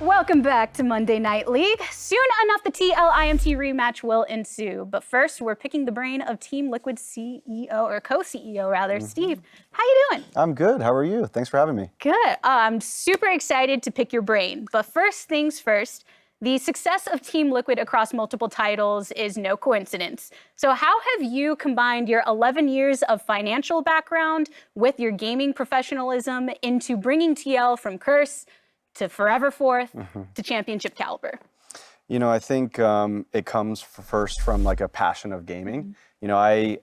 Welcome back to Monday Night League. Soon enough, the TL IMT rematch will ensue. But first, we're picking the brain of Team Liquid's CEO, or co-CEO rather, Steve. How you doing? I'm good. How are you? Thanks for having me. Good. I'm super excited to pick your brain. But first things first, the success of Team Liquid across multiple titles is no coincidence. So how have you combined your 11 years of financial background with your gaming professionalism into bringing TL from Curse to Forever Fourth to championship caliber? You know, I think it comes first from like a passion of gaming. You know,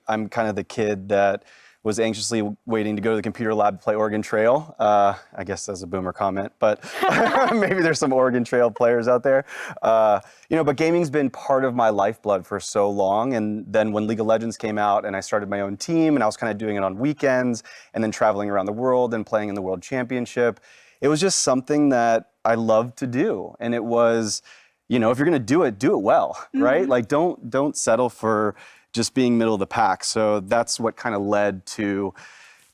I'm kind of the kid that was anxiously waiting to go to the computer lab to play Oregon Trail. I guess that's a boomer comment, but maybe there's some Oregon Trail players out there. You know, but gaming's been part of my lifeblood for so long. And then when League of Legends came out and I started my own team and I was kind of doing it on weekends and then traveling around the world and playing in the World Championship, it was just something that I loved to do. And it was, you know, if you're gonna do it well, right? Like don't settle for just being middle of the pack. So that's what kind of led to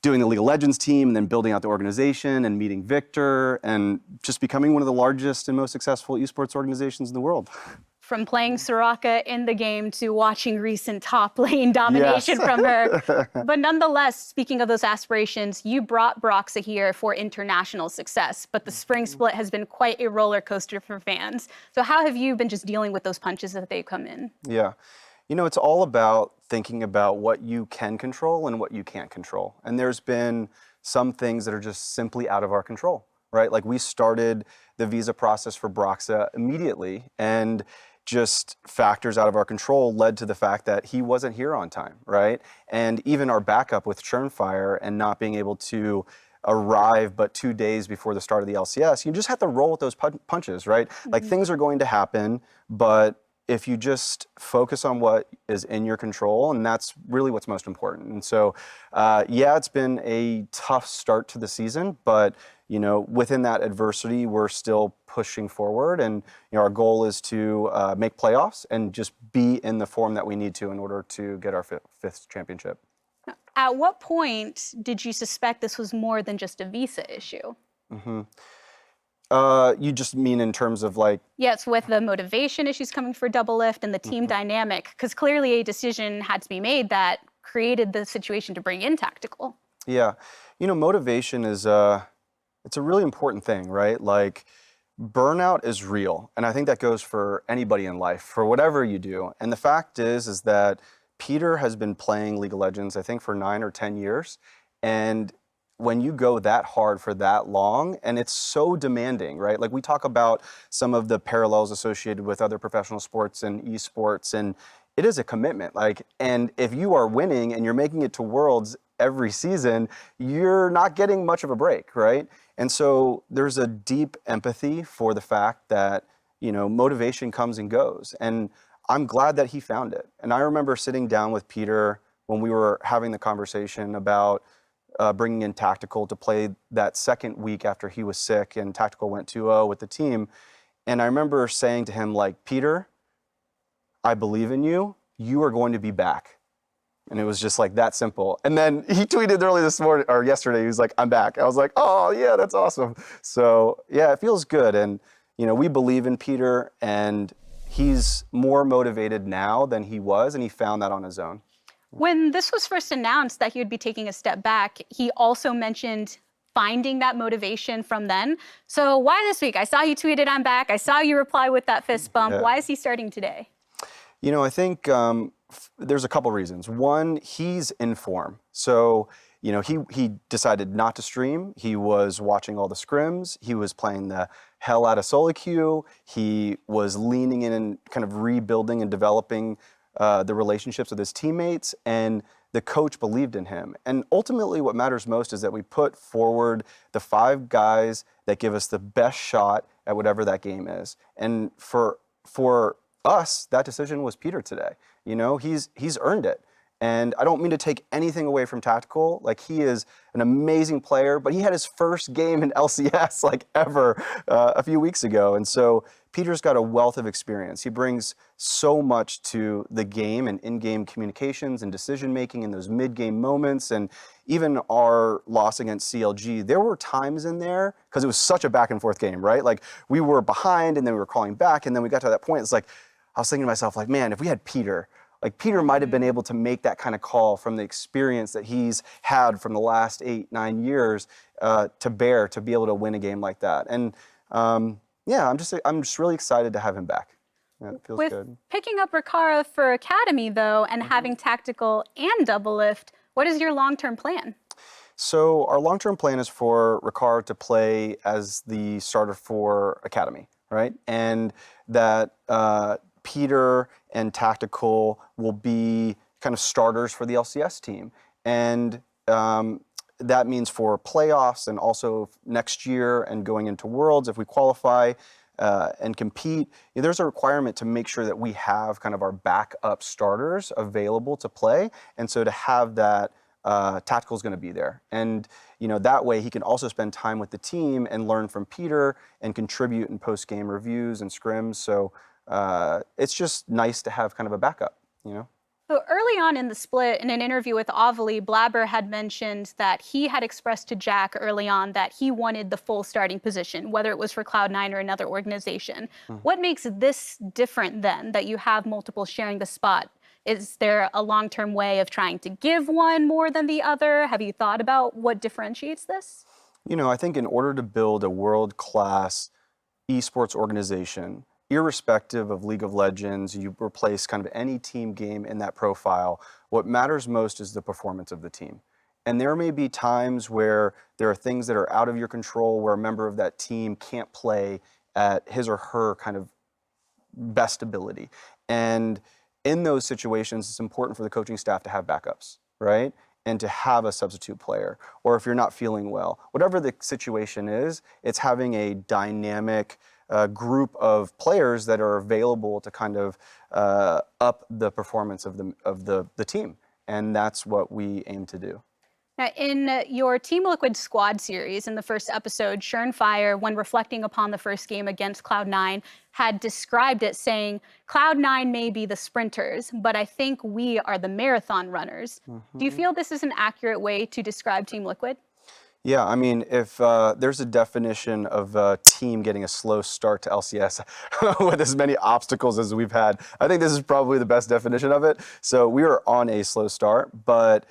doing the League of Legends team and then building out the organization and meeting Victor and just becoming one of the largest and most successful esports organizations in the world. From playing Soraka in the game to watching recent top lane domination from her. But nonetheless, speaking of those aspirations, you brought Broxah here for international success, but the Spring Split has been quite a roller coaster for fans. So how have you been just dealing with those punches as they come in? Yeah, you know, it's all about thinking about what you can control and what you can't control. And there's been some things that are just simply out of our control, right? Like we started the visa process for Broxah immediately, and just factors out of our control led to the fact that he wasn't here on time, right? And even our backup with Churnfire and not being able to arrive but 2 days before the start of the LCS, you just have to roll with those punches, right? Like things are going to happen, but if you just focus on what is in your control, and that's really what's most important. And so, yeah, it's been a tough start to the season, but you know, within that adversity, we're still pushing forward, and you know, our goal is to make playoffs and just be in the form that we need to in order to get our fifth championship. At what point did you suspect this was more than just a visa issue? You just mean in terms of like? Yes, with the motivation issues coming for Doublelift and the team dynamic, because clearly a decision had to be made that created the situation to bring in Tactical. Yeah, you know, motivation is it's a really important thing, right? Like burnout is real. And I think that goes for anybody in life, for whatever you do. And the fact is that Peter has been playing League of Legends, I think for 9 or 10 years. And when you go that hard for that long, and it's so demanding, right? Like we talk about some of the parallels associated with other professional sports and esports, and it is a commitment. Like, and if you are winning and you're making it to Worlds every season, you're not getting much of a break, right? And so there's a deep empathy for the fact that, you know, motivation comes and goes. And I'm glad that he found it. And I remember sitting down with Peter when we were having the conversation about bringing in Tactical to play that second week after he was sick and Tactical went 2-0 with the team. And I remember saying to him, like, Peter, I believe in you. You are going to be back. And it was just like that simple. And then he tweeted early this morning or yesterday, he was like, I'm back. I was like, oh yeah, that's awesome. So yeah, it feels good. And you know, we believe in Peter, and he's more motivated now than he was, and he found that on his own. When this was first announced that he would be taking a step back, he also mentioned finding that motivation from then. So why this week? I saw you tweeted, I'm back. I saw you reply with that fist bump. Yeah. Why is he starting today? You know, I think there's a couple reasons. One, he's in form. So, you know, he decided not to stream. He was watching all the scrims. He was playing the hell out of solo queue. He was leaning in and kind of rebuilding and developing the relationships with his teammates, and the coach believed in him. And ultimately what matters most is that we put forward the 5 guys that give us the best shot at whatever that game is. And for us, that decision was Peter today. You know, he's earned it. And I don't mean to take anything away from Tactical. Like, he is an amazing player, but he had his first game in LCS like ever a few weeks ago. And so Peter's got a wealth of experience. He brings so much to the game and in-game communications and decision-making in those mid-game moments. And even our loss against CLG, there were times in there, because it was such a back-and-forth game, right? Like, we were behind, and then we were calling back, and then we got to that point. It's like, I was thinking to myself, like, man, if we had Peter, like, Peter might have been able to make that kind of call from the experience that he's had from the last 8-9 years to bear to be able to win a game like that. And yeah, I'm just really excited to have him back. Yeah, it feels With good. picking up Rikara for Academy, though, and having Tactical and Doublelift, what is your long-term plan? So our long-term plan is for Rikara to play as the starter for Academy, right? And that Peter and Tactical will be kind of starters for the LCS team. And that means for playoffs and also next year and going into Worlds, if we qualify and compete, there's a requirement to make sure that we have kind of our backup starters available to play. And so to have that, Tactical is going to be there. And that way he can also spend time with the team and learn from Peter and contribute in post-game reviews and scrims. So it's just nice to have kind of a backup, So early on in the split, in an interview with Ovely, Blabber had mentioned that he had expressed to Jack early on that he wanted the full starting position, whether it was for Cloud9 or another organization. What makes this different then, that you have multiple sharing the spot? Is there a long-term way of trying to give one more than the other? Have you thought about what differentiates this? I think in order to build a world-class esports organization, irrespective of League of Legends, you replace kind of any team game in that profile, what matters most is the performance of the team. And there may be times where there are things that are out of your control, where a member of that team can't play at his or her kind of best ability. And in those situations, it's important for the coaching staff to have backups, right? And to have a substitute player, or if you're not feeling well, whatever the situation is, it's having a dynamic group of players that are available to kind of up the performance of the team. And that's what we aim to do. Now, in your Team Liquid squad series, in the first episode, Fire, when reflecting upon the first game against Cloud9, had described it saying, Cloud9 may be the sprinters, but I think we are the marathon runners. Do you feel this is an accurate way to describe Team Liquid? Yeah, I mean, if there's a definition of a team getting a slow start to LCS with as many obstacles as we've had, I think this is probably the best definition of it. So we are on a slow start, but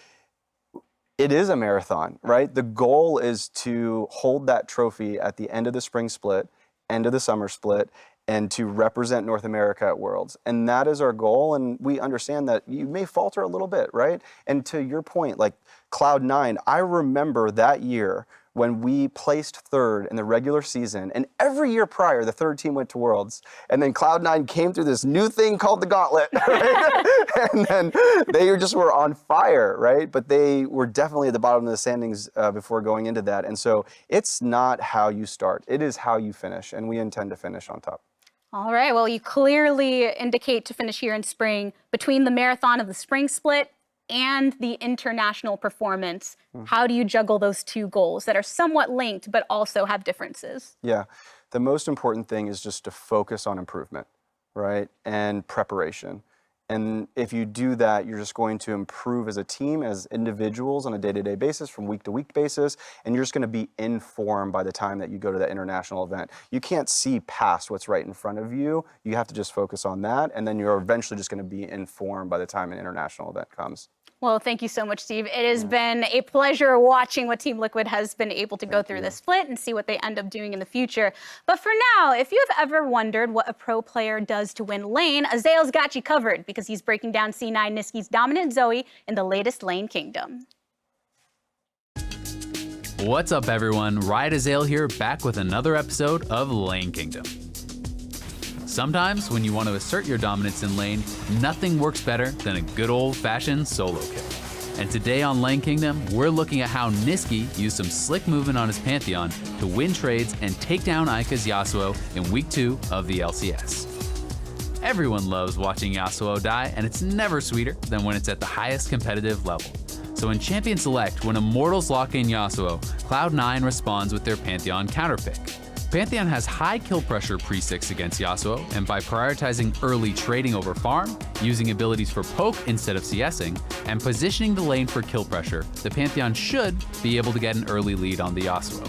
it is a marathon, right? The goal is to hold that trophy at the end of the spring split, end of the summer split, and to represent North America at Worlds. And that is our goal, and we understand that you may falter a little bit, right? And to your point, like Cloud9, I remember that year when we placed third in the regular season, and every year prior, the third team went to Worlds, and then Cloud9 came through this new thing called the Gauntlet, right? And then they just were on fire, right? But they were definitely at the bottom of the standings before going into that. And so it's not how you start, it is how you finish, and we intend to finish on top. All right, well, you clearly indicate to finish here in spring between the marathon of the spring split and the international performance. How do you juggle those two goals that are somewhat linked but also have differences? Yeah, the most important thing is just to focus on improvement, right? And preparation. And if you do that, you're just going to improve as a team, as individuals on a day-to-day basis, from week-to-week basis, and you're just going to be informed by the time that you go to that international event. You can't see past what's right in front of you. You have to just focus on that, and then you're eventually just going to be informed by the time an international event comes. Well, thank you so much, Steve. It has been a pleasure watching what Team Liquid has been able to go through this split and see what they end up doing in the future. But for now, if you've ever wondered what a pro player does to win lane, Azael's got you covered because he's breaking down C9 Nisky's dominant Zoe in the latest Lane Kingdom. What's up, everyone? Riot Azael here, back with another episode of Lane Kingdom. Sometimes, when you want to assert your dominance in lane, nothing works better than a good old-fashioned solo kill. And today on Lane Kingdom, we're looking at how Nisky used some slick movement on his Pantheon to win trades and take down Eika's Yasuo in Week 2 of the LCS. Everyone loves watching Yasuo die, and it's never sweeter than when it's at the highest competitive level. So in Champion Select, when Immortals lock in Yasuo, Cloud9 responds with their Pantheon counterpick. Pantheon has high kill pressure pre-6 against Yasuo, and by prioritizing early trading over farm, using abilities for poke instead of CSing, and positioning the lane for kill pressure, the Pantheon should be able to get an early lead on the Yasuo.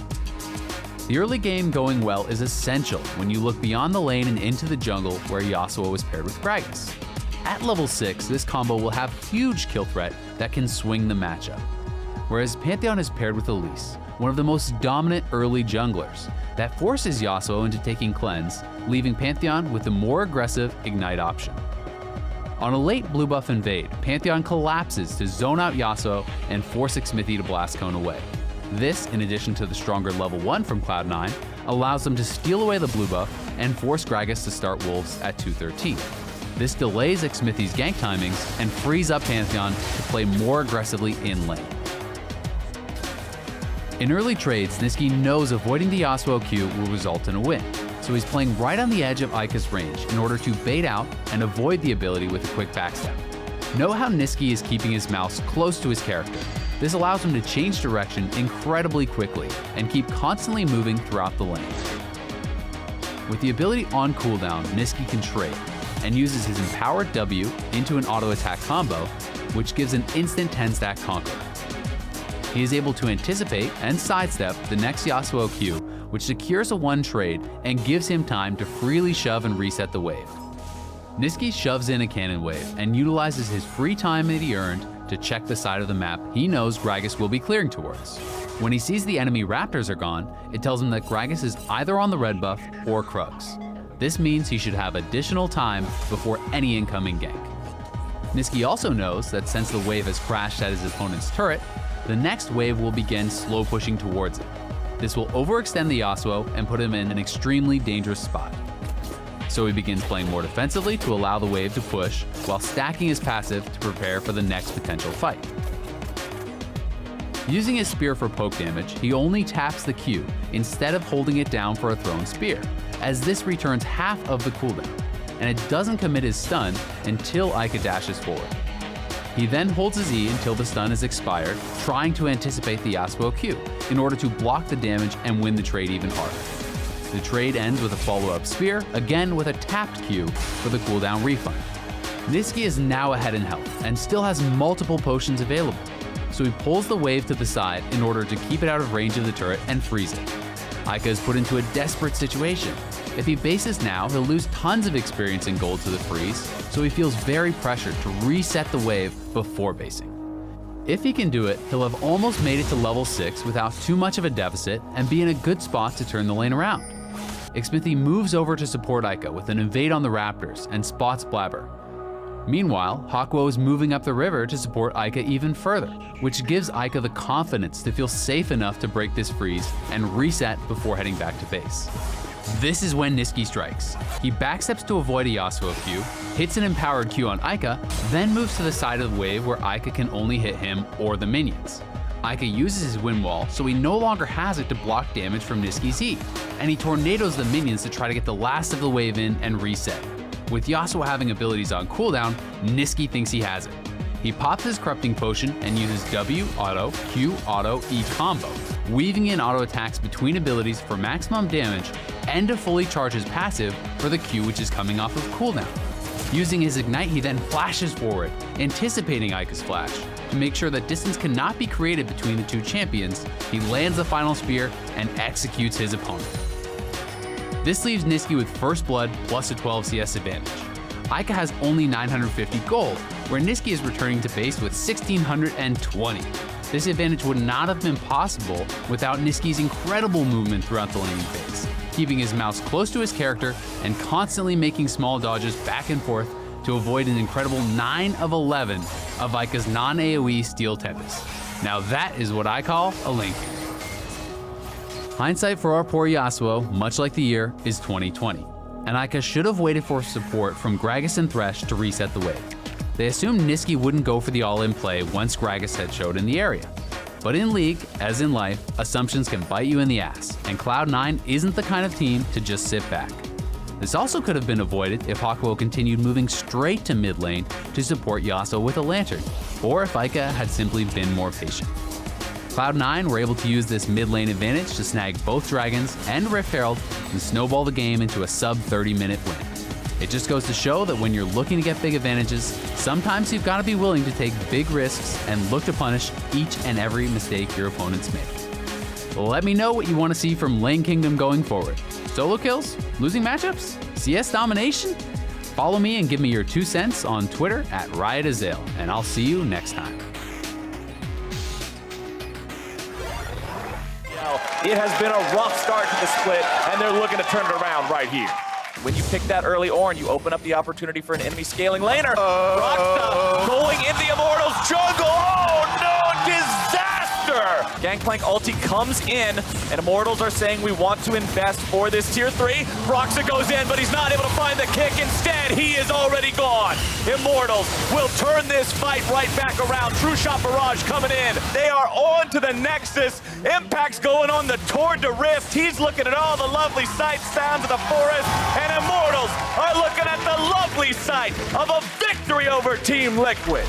The early game going well is essential when you look beyond the lane and into the jungle where Yasuo was paired with Gragas. At level 6, this combo will have huge kill threat that can swing the matchup. Whereas Pantheon is paired with Elise, one of the most dominant early junglers, that forces Yasuo into taking cleanse, leaving Pantheon with the more aggressive Ignite option. On a late blue buff invade, Pantheon collapses to zone out Yasuo and force Xmithie to blast cone away. This, in addition to the stronger level 1 from Cloud9, allows them to steal away the blue buff and force Gragas to start Wolves at 213. This delays Xmithie's gank timings and frees up Pantheon to play more aggressively in lane. In early trades, Nisky knows avoiding the Yasuo Q will result in a win, so he's playing right on the edge of Eika's range in order to bait out and avoid the ability with a quick backstep. Know how Nisky is keeping his mouse close to his character. This allows him to change direction incredibly quickly and keep constantly moving throughout the lane. With the ability on cooldown, Nisky can trade and uses his empowered W into an auto attack combo, which gives an instant 10-stack conquer. He is able to anticipate and sidestep the next Yasuo Q, which secures a 1 trade and gives him time to freely shove and reset the wave. Nisky shoves in a cannon wave and utilizes his free time that he earned to check the side of the map he knows Gragas will be clearing towards. When he sees the enemy Raptors are gone, it tells him that Gragas is either on the red buff or Krugs. This means he should have additional time before any incoming gank. Nisky also knows that since the wave has crashed at his opponent's turret, the next wave will begin slow pushing towards it. This will overextend the Yasuo and put him in an extremely dangerous spot. So he begins playing more defensively to allow the wave to push, while stacking his passive to prepare for the next potential fight. Using his spear for poke damage, he only taps the Q instead of holding it down for a thrown spear, as this returns half of the cooldown, and it doesn't commit his stun until Eika dashes forward. He then holds his E until the stun is expired, trying to anticipate the Yasuo Q in order to block the damage and win the trade even harder. The trade ends with a follow-up spear, again with a tapped Q for the cooldown refund. Nisky is now ahead in health and still has multiple potions available, so he pulls the wave to the side in order to keep it out of range of the turret and freeze it. Eika is put into a desperate situation. If he bases now, he'll lose tons of experience and gold to the freeze, so he feels very pressured to reset the wave before basing. If he can do it, he'll have almost made it to level 6 without too much of a deficit and be in a good spot to turn the lane around. Xmithie moves over to support Eika with an invade on the Raptors and spots Blabber. Meanwhile, Hakuho is moving up the river to support Eika even further, which gives Eika the confidence to feel safe enough to break this freeze and reset before heading back to base. This is when Nisky strikes. He backsteps to avoid a Yasuo Q, hits an empowered Q on Eika, then moves to the side of the wave where Eika can only hit him or the minions. Eika uses his wind wall, so he no longer has it to block damage from Nisky's E, and he tornadoes the minions to try to get the last of the wave in and reset. With Yasuo having abilities on cooldown, Nisky thinks he has it. He pops his Corrupting Potion and uses W auto, Q auto, E combo, weaving in auto attacks between abilities for maximum damage and to fully charge his passive for the Q which is coming off of cooldown. Using his Ignite, he then flashes forward, anticipating Eika's flash. To make sure that distance cannot be created between the two champions, he lands the final spear and executes his opponent. This leaves Nisky with first blood plus a 12 CS advantage. Eika has only 950 gold, where Nisky is returning to base with 1620. This advantage would not have been possible without Nisky's incredible movement throughout the laning phase, keeping his mouse close to his character and constantly making small dodges back and forth to avoid an incredible 9 of 11 of Eika's non-AoE Steel Tempest. Now that is what I call a link. Hindsight for our poor Yasuo, much like the year, is 2020, and Eika should have waited for support from Gragas and Thresh to reset the wave. They assumed Nisky wouldn't go for the all-in play once Gragas had showed in the area. But in League, as in life, assumptions can bite you in the ass, and Cloud9 isn't the kind of team to just sit back. This also could have been avoided if Hakuho continued moving straight to mid lane to support Yasuo with a lantern, or if Eika had simply been more patient. Cloud9 were able to use this mid lane advantage to snag both dragons and Rift Herald and snowball the game into a sub 30-minute win. It just goes to show that when you're looking to get big advantages, sometimes you've got to be willing to take big risks and look to punish each and every mistake your opponents make. Let me know what you want to see from Lane Kingdom going forward. Solo kills? Losing matchups? CS domination? Follow me and give me your 2 cents on Twitter at RiotAzale, and I'll see you next time. It has been a rough start to the split, and they're looking to turn it around right here. When you pick that early Ornn, you open up the opportunity for an enemy scaling laner. Broxah going in the Immortals jungle. Oh no, disaster! Gangplank ulti comes in, and Immortals are saying we want to invest for this tier 3. Broxah goes in, but he's not able to find the kick. Instead, he is already gone. Immortals will turn this fight right back around. True Shot Barrage coming in. They are on to the Nexus. Impact's going on the Toward the Rift. He's looking at all the lovely sights, sounds of the forest, and Immortals are looking at the lovely sight of a victory over Team Liquid.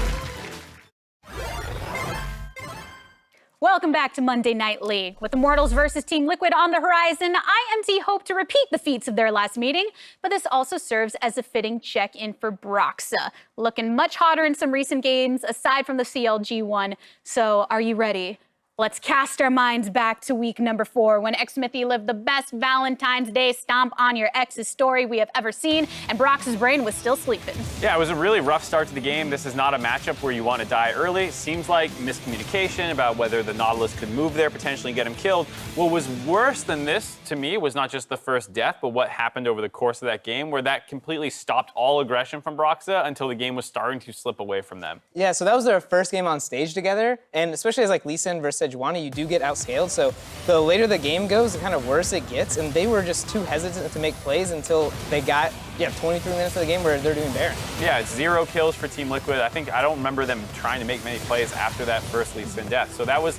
Welcome back to Monday Night League. With Immortals versus Team Liquid on the horizon, IMT hope to repeat the feats of their last meeting, but this also serves as a fitting check-in for Broxah, looking much hotter in some recent games aside from the CLG one. So are you ready? Let's cast our minds back to week number 4 when Xmithie lived the best Valentine's Day stomp on your ex's story we have ever seen, and Broxah's brain was still sleeping. Yeah, it was a really rough start to the game. This is not a matchup where you want to die early. Seems like miscommunication about whether the Nautilus could move there, potentially get him killed. What was worse than this, to me, was not just the first death, but what happened over the course of that game, where that completely stopped all aggression from Broxah until the game was starting to slip away from them. Yeah, so that was their first game on stage together, and especially as like Lee Sin versus Sejuani, you do get outscaled, so the later the game goes, the kind of worse it gets, and they were just too hesitant to make plays until they got 23 minutes of the game where they're doing Baron. Yeah, it's 0 kills for Team Liquid. I don't remember them trying to make many plays after that first Lee Sin death, so that was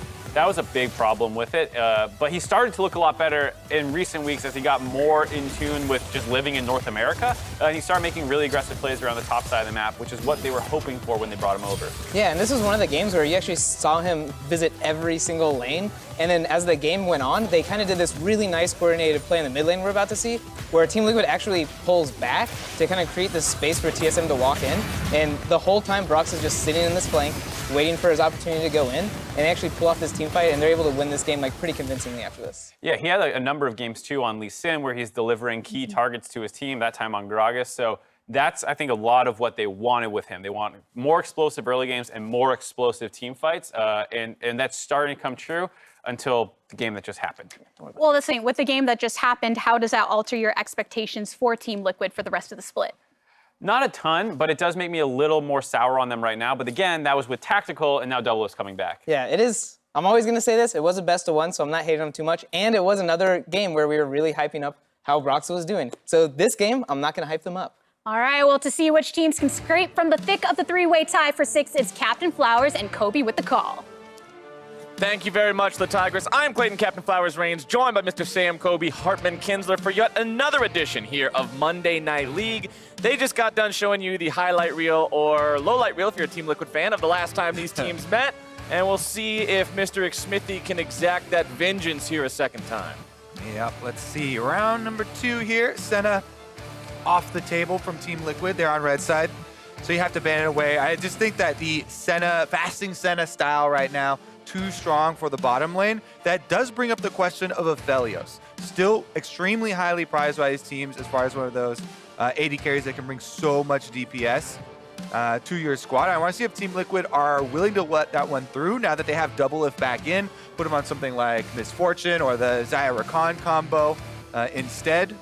a big problem with it, but he started to look a lot better in recent weeks as he got more in tune with just living in North America. He started making really aggressive plays around the top side of the map, which is what they were hoping for when they brought him over. Yeah, and this was one of the games where you actually saw him visit every single lane, and then as the game went on, they kind of did this really nice coordinated play in the mid lane we're about to see, where Team Liquid actually pulls back to kind of create this space for TSM to walk in, and the whole time Broxah's just sitting in this flank, waiting for his opportunity to go in, and they actually pull off this team fight, and they're able to win this game like pretty convincingly after this. Yeah, he had a number of games too on Lee Sin where he's delivering key targets to his team, that time on Gragas. So that's, I think, a lot of what they wanted with him. They want more explosive early games and more explosive team fights, and that's starting to come true until the game that just happened. Well, the thing, with the game that just happened, how does that alter your expectations for Team Liquid for the rest of the split? Not a ton, but it does make me a little more sour on them right now. But again, that was with Tactical, and now Doublelift's coming back. Yeah, it is. I'm always going to say this. It was a best of 1, so I'm not hating them too much. And it was another game where we were really hyping up how Broxah was doing. So this game, I'm not going to hype them up. All right, well, to see which teams can scrape from the thick of the 3-way tie for 6, it's Captain Flowers and Kobe with the call. Thank you very much, the Tigress. I'm Clayton Captain Flowers Reigns, joined by Mr. Sam Kobe Hartman Kinsler for yet another edition here of Monday Night League. They just got done showing you the highlight reel, or low light reel if you're a Team Liquid fan, of the last time these teams met. And we'll see if Mr. Xmithie can exact that vengeance here a second time. Yep, let's see. Round number 2 here. Senna off the table from Team Liquid. They're on red side, so you have to ban it away. I just think that the Senna, fasting Senna style right now, too strong for the bottom lane. That does bring up the question of Aphelios. Still extremely highly prized by his teams as far as one of those AD carries that can bring so much DPS to your squad. I want to see if Team Liquid are willing to let that one through now that they have Doublelift back in, put him on something like Misfortune or the Xayah Rakan combo instead,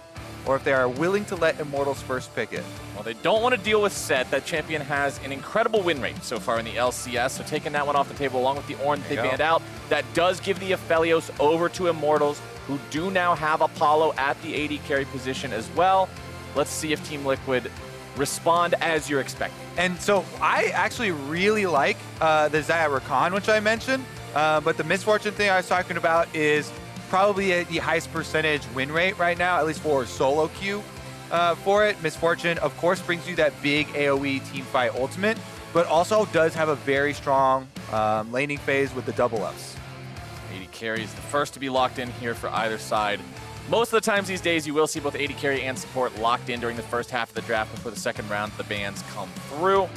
or if they are willing to let Immortals first pick it. Well, they don't want to deal with Set. That champion has an incredible win rate so far in the LCS, so taking that one off the table along with the Ornn they banned out, that does give the Aphelios over to Immortals, who do now have Apollo at the AD carry position as well. Let's see if Team Liquid respond as you're expecting. And so I actually really like the Xayah Rakan, which I mentioned, but the Misfortune thing I was talking about is probably the highest percentage win rate right now, at least for solo queue. for it. Misfortune, of course, brings you that big AoE teamfight ultimate, but also does have a very strong laning phase with the Doublelift. AD carry is the first to be locked in here for either side. Most of the times these days, you will see both AD carry and support locked in during the first half of the draft before the second round the bans come through.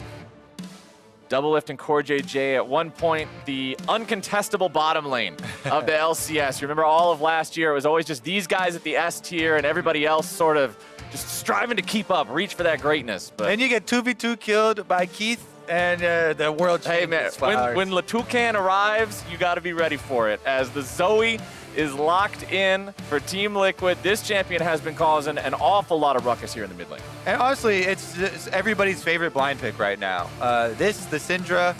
Doublelift and CoreJJ at one point, the uncontestable bottom lane of the LCS. You remember all of last year, it was always just these guys at the S tier and everybody else sort of just striving to keep up, reach for that greatness. But And you get 2v2 killed by Keith and the world champion. hey man, when Latucan arrives, you got to be ready for it. As the Zoe is locked in for Team Liquid, this champion has been causing an awful lot of ruckus here in the mid lane. And honestly, it's everybody's favorite blind pick right now. The Syndra,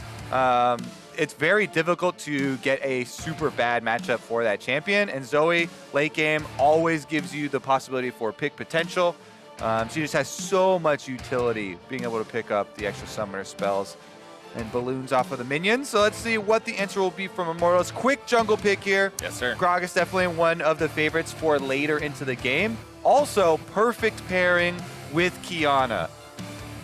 it's very difficult to get a super bad matchup for that champion. And Zoe, late game, always gives you the possibility for pick potential. She just has so much utility being able to pick up the extra summoner spells and balloons off of the minions. So let's see what the answer will be from Immortals. Quick jungle pick here. Yes, sir. Gragas definitely one of the favorites for later into the game. Also, perfect pairing with Qiyana.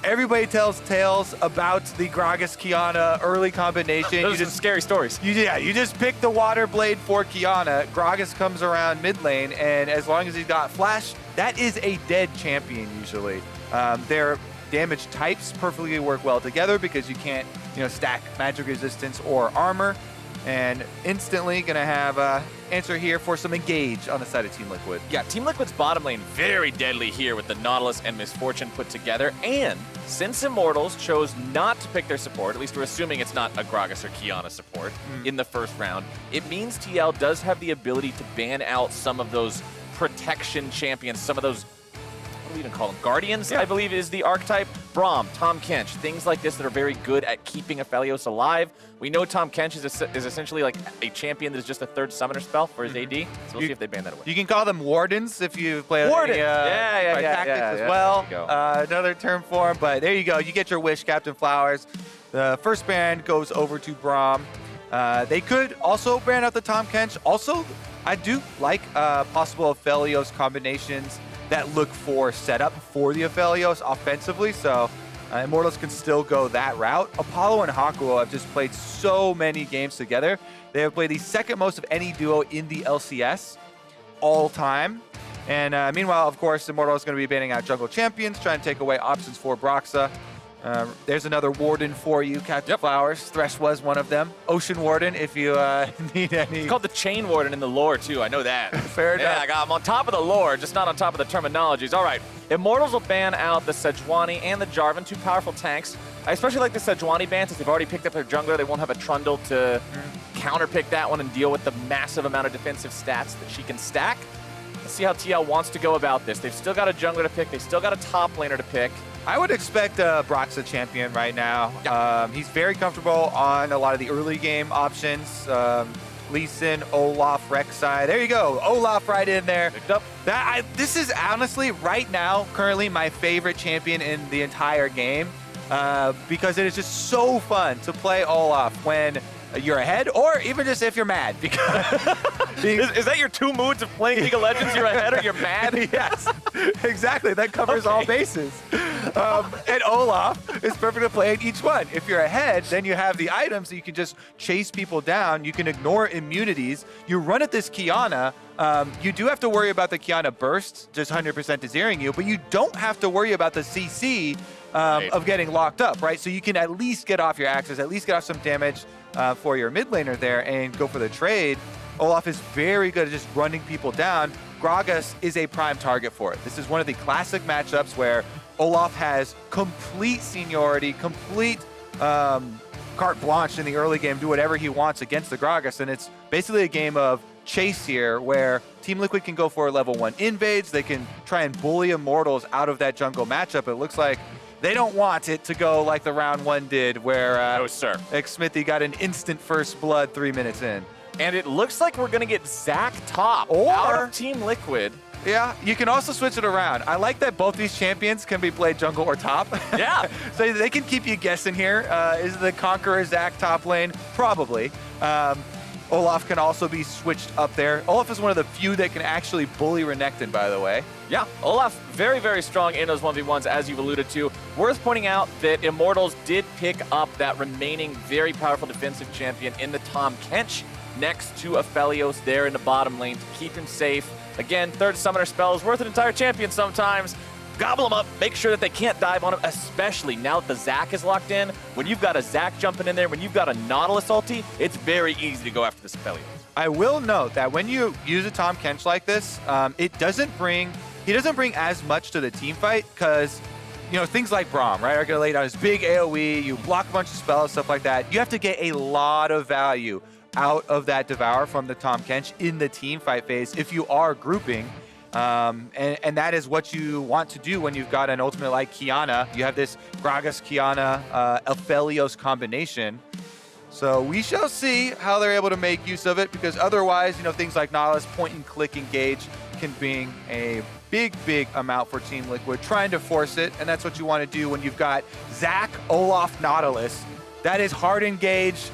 Everybody tells tales about the Gragas Qiyana early combination. Those are some scary stories. You just pick the water blade for Qiyana. Gragas comes around mid lane, and as long as he's got flash, that is a dead champion usually. Their damage types perfectly work well together because you can't, stack magic resistance or armor. And instantly gonna have answer here for some engage on the side of Team Liquid. Yeah, Team Liquid's bottom lane very deadly here with the Nautilus and Misfortune put together. And since Immortals chose not to pick their support, at least we're assuming it's not a Gragas or Qiyana support in the first round, it means TL does have the ability to ban out some of those protection champions, some of those, what do we even call them? Guardians, I believe is the archetype. Braum, Tahm Kench, things like this that are very good at keeping Aphelios alive. We know Tahm Kench is essentially like a champion that is just a third summoner spell for his AD, so we'll see if they ban that away. You can call them wardens if you play Wardens! tactics as well. There you go. Another term for them, but there you go. You get your wish, Captain Flowers. The first ban goes over to Braum. They could also ban out the Tahm Kench. Also, I do like possible Aphelios combinations that look for setup for the Aphelios offensively, so Immortals can still go that route. Apollo and Hakuho have just played so many games together. They have played the second most of any duo in the LCS all time. And meanwhile, of course, Immortals is going to be banning out jungle champions, trying to take away options for Broxah. There's another Warden for you, Captain Flowers. Thresh was one of them. Ocean Warden, if you need any. It's called the Chain Warden in the lore, too. I know that. Fair enough. Yeah, I'm on top of the lore, just not on top of the terminologies. All right. Immortals will ban out the Sejuani and the Jarvan, two powerful tanks. I especially like the Sejuani ban since they've already picked up their jungler. They won't have a Trundle to counterpick that one and deal with the massive amount of defensive stats that she can stack. Let's see how TL wants to go about this. They've still got a jungler to pick. They've still got a top laner to pick. I would expect Broxah champion right now. He's very comfortable on a lot of the early game options. Lee Sin, Olaf, Rek'Sai. There you go. Olaf right in there. Picked up. This is honestly, right now, currently my favorite champion in the entire game because it is just so fun to play Olaf when you're ahead or even just if you're mad. Because Is that your two moods of playing League of Legends? You're ahead or you're mad? Yes, exactly. That covers all bases. And Olaf is perfect to play in each one. If you're ahead, then you have the items that you can just chase people down. You can ignore immunities. You run at this Qiyana. You do have to worry about the Qiyana burst, just 100% desiring you, but you don't have to worry about the CC of getting locked up, right? So you can at least get off your axes, at least get off some damage for your mid laner there and go for the trade. Olaf is very good at just running people down. Gragas is a prime target for it. This is one of the classic matchups where Olaf has complete seniority, complete carte blanche in the early game, do whatever he wants against the Gragas, and it's basically a game of chase here where Team Liquid can go for level 1 invades. They can try and bully Immortals out of that jungle matchup. It looks like they don't want it to go like the round 1 did where No, sir. Xmithie got an instant first blood 3 minutes in. And it looks like we're going to get Zac top Or- out of Team Liquid. Yeah, you can also switch it around. I like that both these champions can be played jungle or top. Yeah. So they can keep you guessing here. Is the Conqueror Zac top lane? Probably. Olaf can also be switched up there. Olaf is one of the few that can actually bully Renekton, by the way. Yeah, Olaf very, very strong in those 1v1s, as you've alluded to. Worth pointing out that Immortals did pick up that remaining very powerful defensive champion in the Tahm Kench next to Aphelios there in the bottom lane to keep him safe. Again, third summoner spell is worth an entire champion sometimes. Gobble them up, make sure that they can't dive on him, especially now that the Zac is locked in. When you've got a Zac jumping in there, when you've got a Nautilus ulti, it's very easy to go after this Aphelios. I will note that when you use a Tahm Kench like this, he doesn't bring as much to the team fight because, you know, things like Braum, right, are going to lay down his big AoE, you block a bunch of spells, stuff like that. You have to get a lot of value out of that Devour from the Tahm Kench in the team fight phase if you are grouping. And that is what you want to do when you've got an ultimate like Qiyana. You have this Gragas, Qiyana, Aphelios combination. So we shall see how they're able to make use of it, because otherwise, you know, things like Nautilus, point and click engage can bring a big amount for Team Liquid, trying to force it, and that's what you want to do when you've got Zac, Olaf, Nautilus. That is hard engage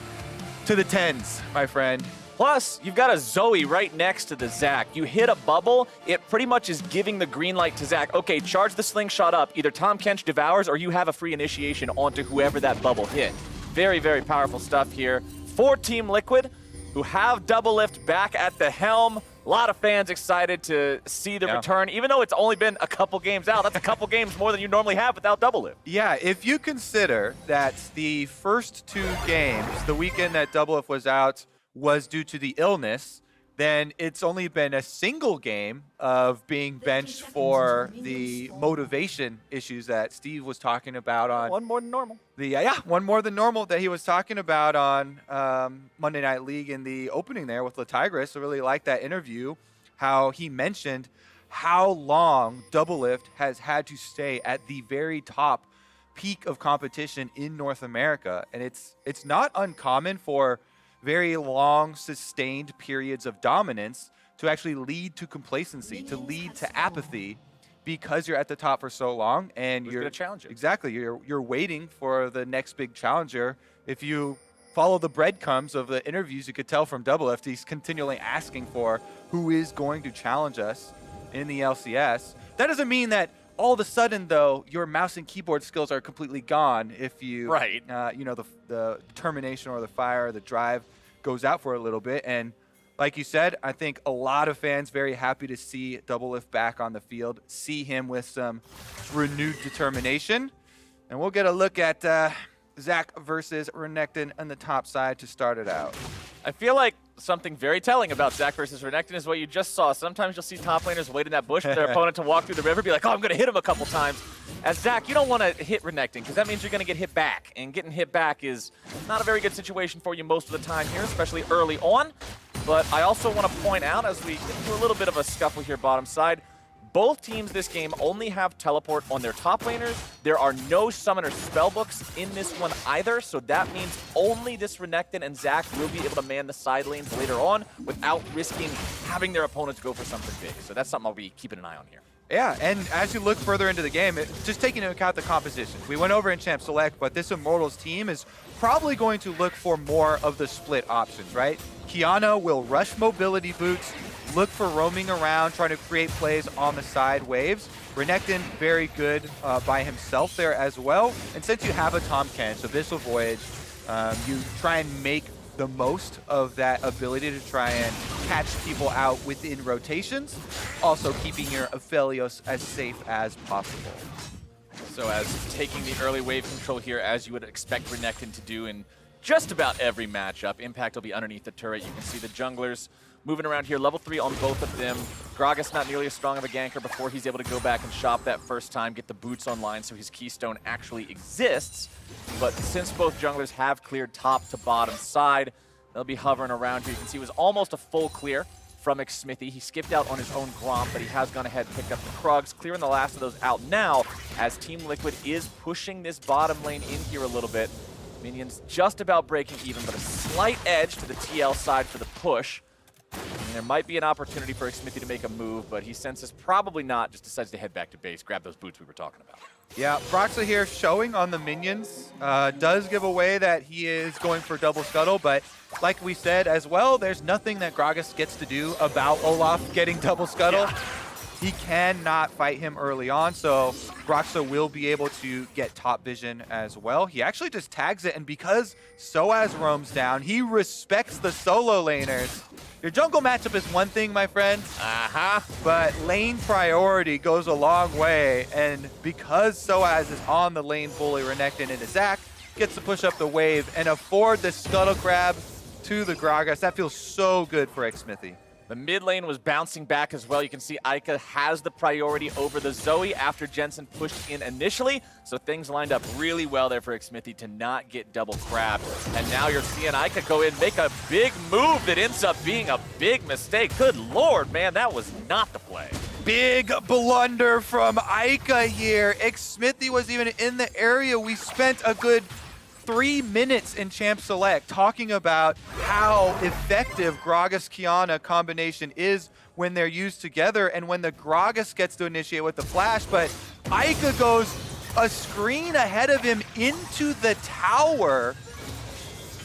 to the tens, my friend. Plus, you've got a Zoe right next to the Zac. You hit a bubble, it pretty much is giving the green light to Zac. Okay, charge the slingshot up. Either Tahm Kench devours or you have a free initiation onto whoever that bubble hit. Very, very powerful stuff here for Team Liquid, who have Doublelift back at the helm. A lot of fans excited to see the return, even though it's only been a couple games out. That's a couple games more than you normally have without Doublelift. Yeah, if you consider that the first 2 games, the weekend that Doublelift was out, was due to the illness, then it's only been a single game of being benched for the motivation issues that Steve was talking about on One more than normal. One more than normal that he was talking about on Monday Night League in the opening there with Tigris. I really liked that interview, how he mentioned how long Doublelift has had to stay at the very top peak of competition in North America. And it's not uncommon for very long, sustained periods of dominance to actually lead to complacency, to lead to apathy, because you're at the top for so long and you're gonna challenge you. Exactly, you're waiting for the next big challenger. If you follow the breadcrumbs of the interviews, you could tell from Doublelift he's continually asking for who is going to challenge us in the LCS. That doesn't mean that all of a sudden, though, your mouse and keyboard skills are completely gone if you, you know, the determination or the fire or the drive goes out for a little bit. And like you said, I think a lot of fans very happy to see Doublelift back on the field, see him with some renewed determination. And we'll get a look at Zac versus Renekton on the top side to start it out. I feel like something very telling about Zac versus Renekton is what you just saw. Sometimes you'll see top laners wait in that bush for their opponent to walk through the river, be like, oh, I'm going to hit him a couple times. As Zac, you don't want to hit Renekton, because that means you're going to get hit back. And getting hit back is not a very good situation for you most of the time here, especially early on. But I also want to point out, as we get into a little bit of a scuffle here bottom side, both teams this game only have teleport on their top laners. There are no summoner spellbooks in this one either, so that means only this Renekton and Zac will be able to man the side lanes later on without risking having their opponents go for something big. So that's something I'll be keeping an eye on here. Yeah, and as you look further into the game, just taking into account the composition. We went over in Champ Select, but this Immortals team is probably going to look for more of the split options, right? Qiyana will rush mobility boots, look for roaming around, trying to create plays on the side waves. Renekton, very good by himself there as well. And since you have a Tahm Kench, Abyssal Voyage, you try and make the most of that ability to try and catch people out within rotations, also keeping your Aphelios as safe as possible. sOAZ taking the early wave control here, as you would expect Renekton to do in just about every matchup. Impact will be underneath the turret. You can see the junglers moving around here. Level 3 on both of them. Gragas not nearly as strong of a ganker before he's able to go back and shop that first time, get the boots online so his keystone actually exists. But since both junglers have cleared top to bottom side, they'll be hovering around here. You can see it was almost a full clear from Xmithie. He skipped out on his own Gromp, but he has gone ahead and picked up the Krugs, clearing the last of those out now as Team Liquid is pushing this bottom lane in here a little bit. Minions just about breaking even, but a slight edge to the TL side for the push. And there might be an opportunity for Xmithie to make a move, but he senses probably not, just decides to head back to base, grab those boots we were talking about. Yeah, Broxah here showing on the minions does give away that he is going for double scuttle, but like we said as well, there's nothing that Gragas gets to do about Olaf getting double scuttle. Yeah. He cannot fight him early on, so Broxah will be able to get top vision as well. He actually just tags it, and because sOAZ roams down, he respects the solo laners. Your jungle matchup is one thing, my friends, but lane priority goes a long way, and because sOAZ is on the lane fully, Renekton into Zac gets to push up the wave and afford the scuttle grab to the Gragas. That feels so good for Xmithie. The mid lane was bouncing back as well. You can see Eika has the priority over the Zoe after Jensen pushed in initially. So things lined up really well there for Xmithie to not get double crabbed. And now you're seeing Eika go in, make a big move that ends up being a big mistake. Good Lord, man, that was not the play. Big blunder from Eika here. Xmithie was even in the area. We spent a good 3 minutes in Champ Select talking about how effective Gragas Qiyana combination is when they're used together and when the Gragas gets to initiate with the flash, but Eika goes a screen ahead of him into the tower.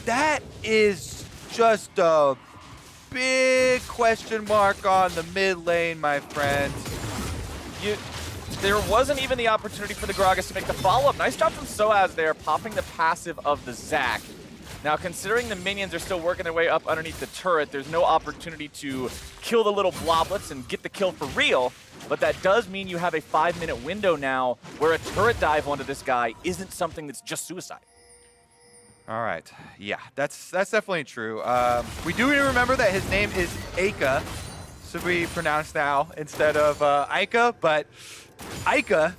That is just a big question mark on the mid lane, my friends. There wasn't even the opportunity for the Gragas to make the follow-up. Nice job from sOAZ there, popping the passive of the Zac. Now, considering the minions are still working their way up underneath the turret, there's no opportunity to kill the little bloblets and get the kill for real, but that does mean you have a 5-minute window now where a turret dive onto this guy isn't something that's just suicide. All right, yeah, that's definitely true. We do need to remember that his name is Eika, should be pronounced now instead of Eika, but Eika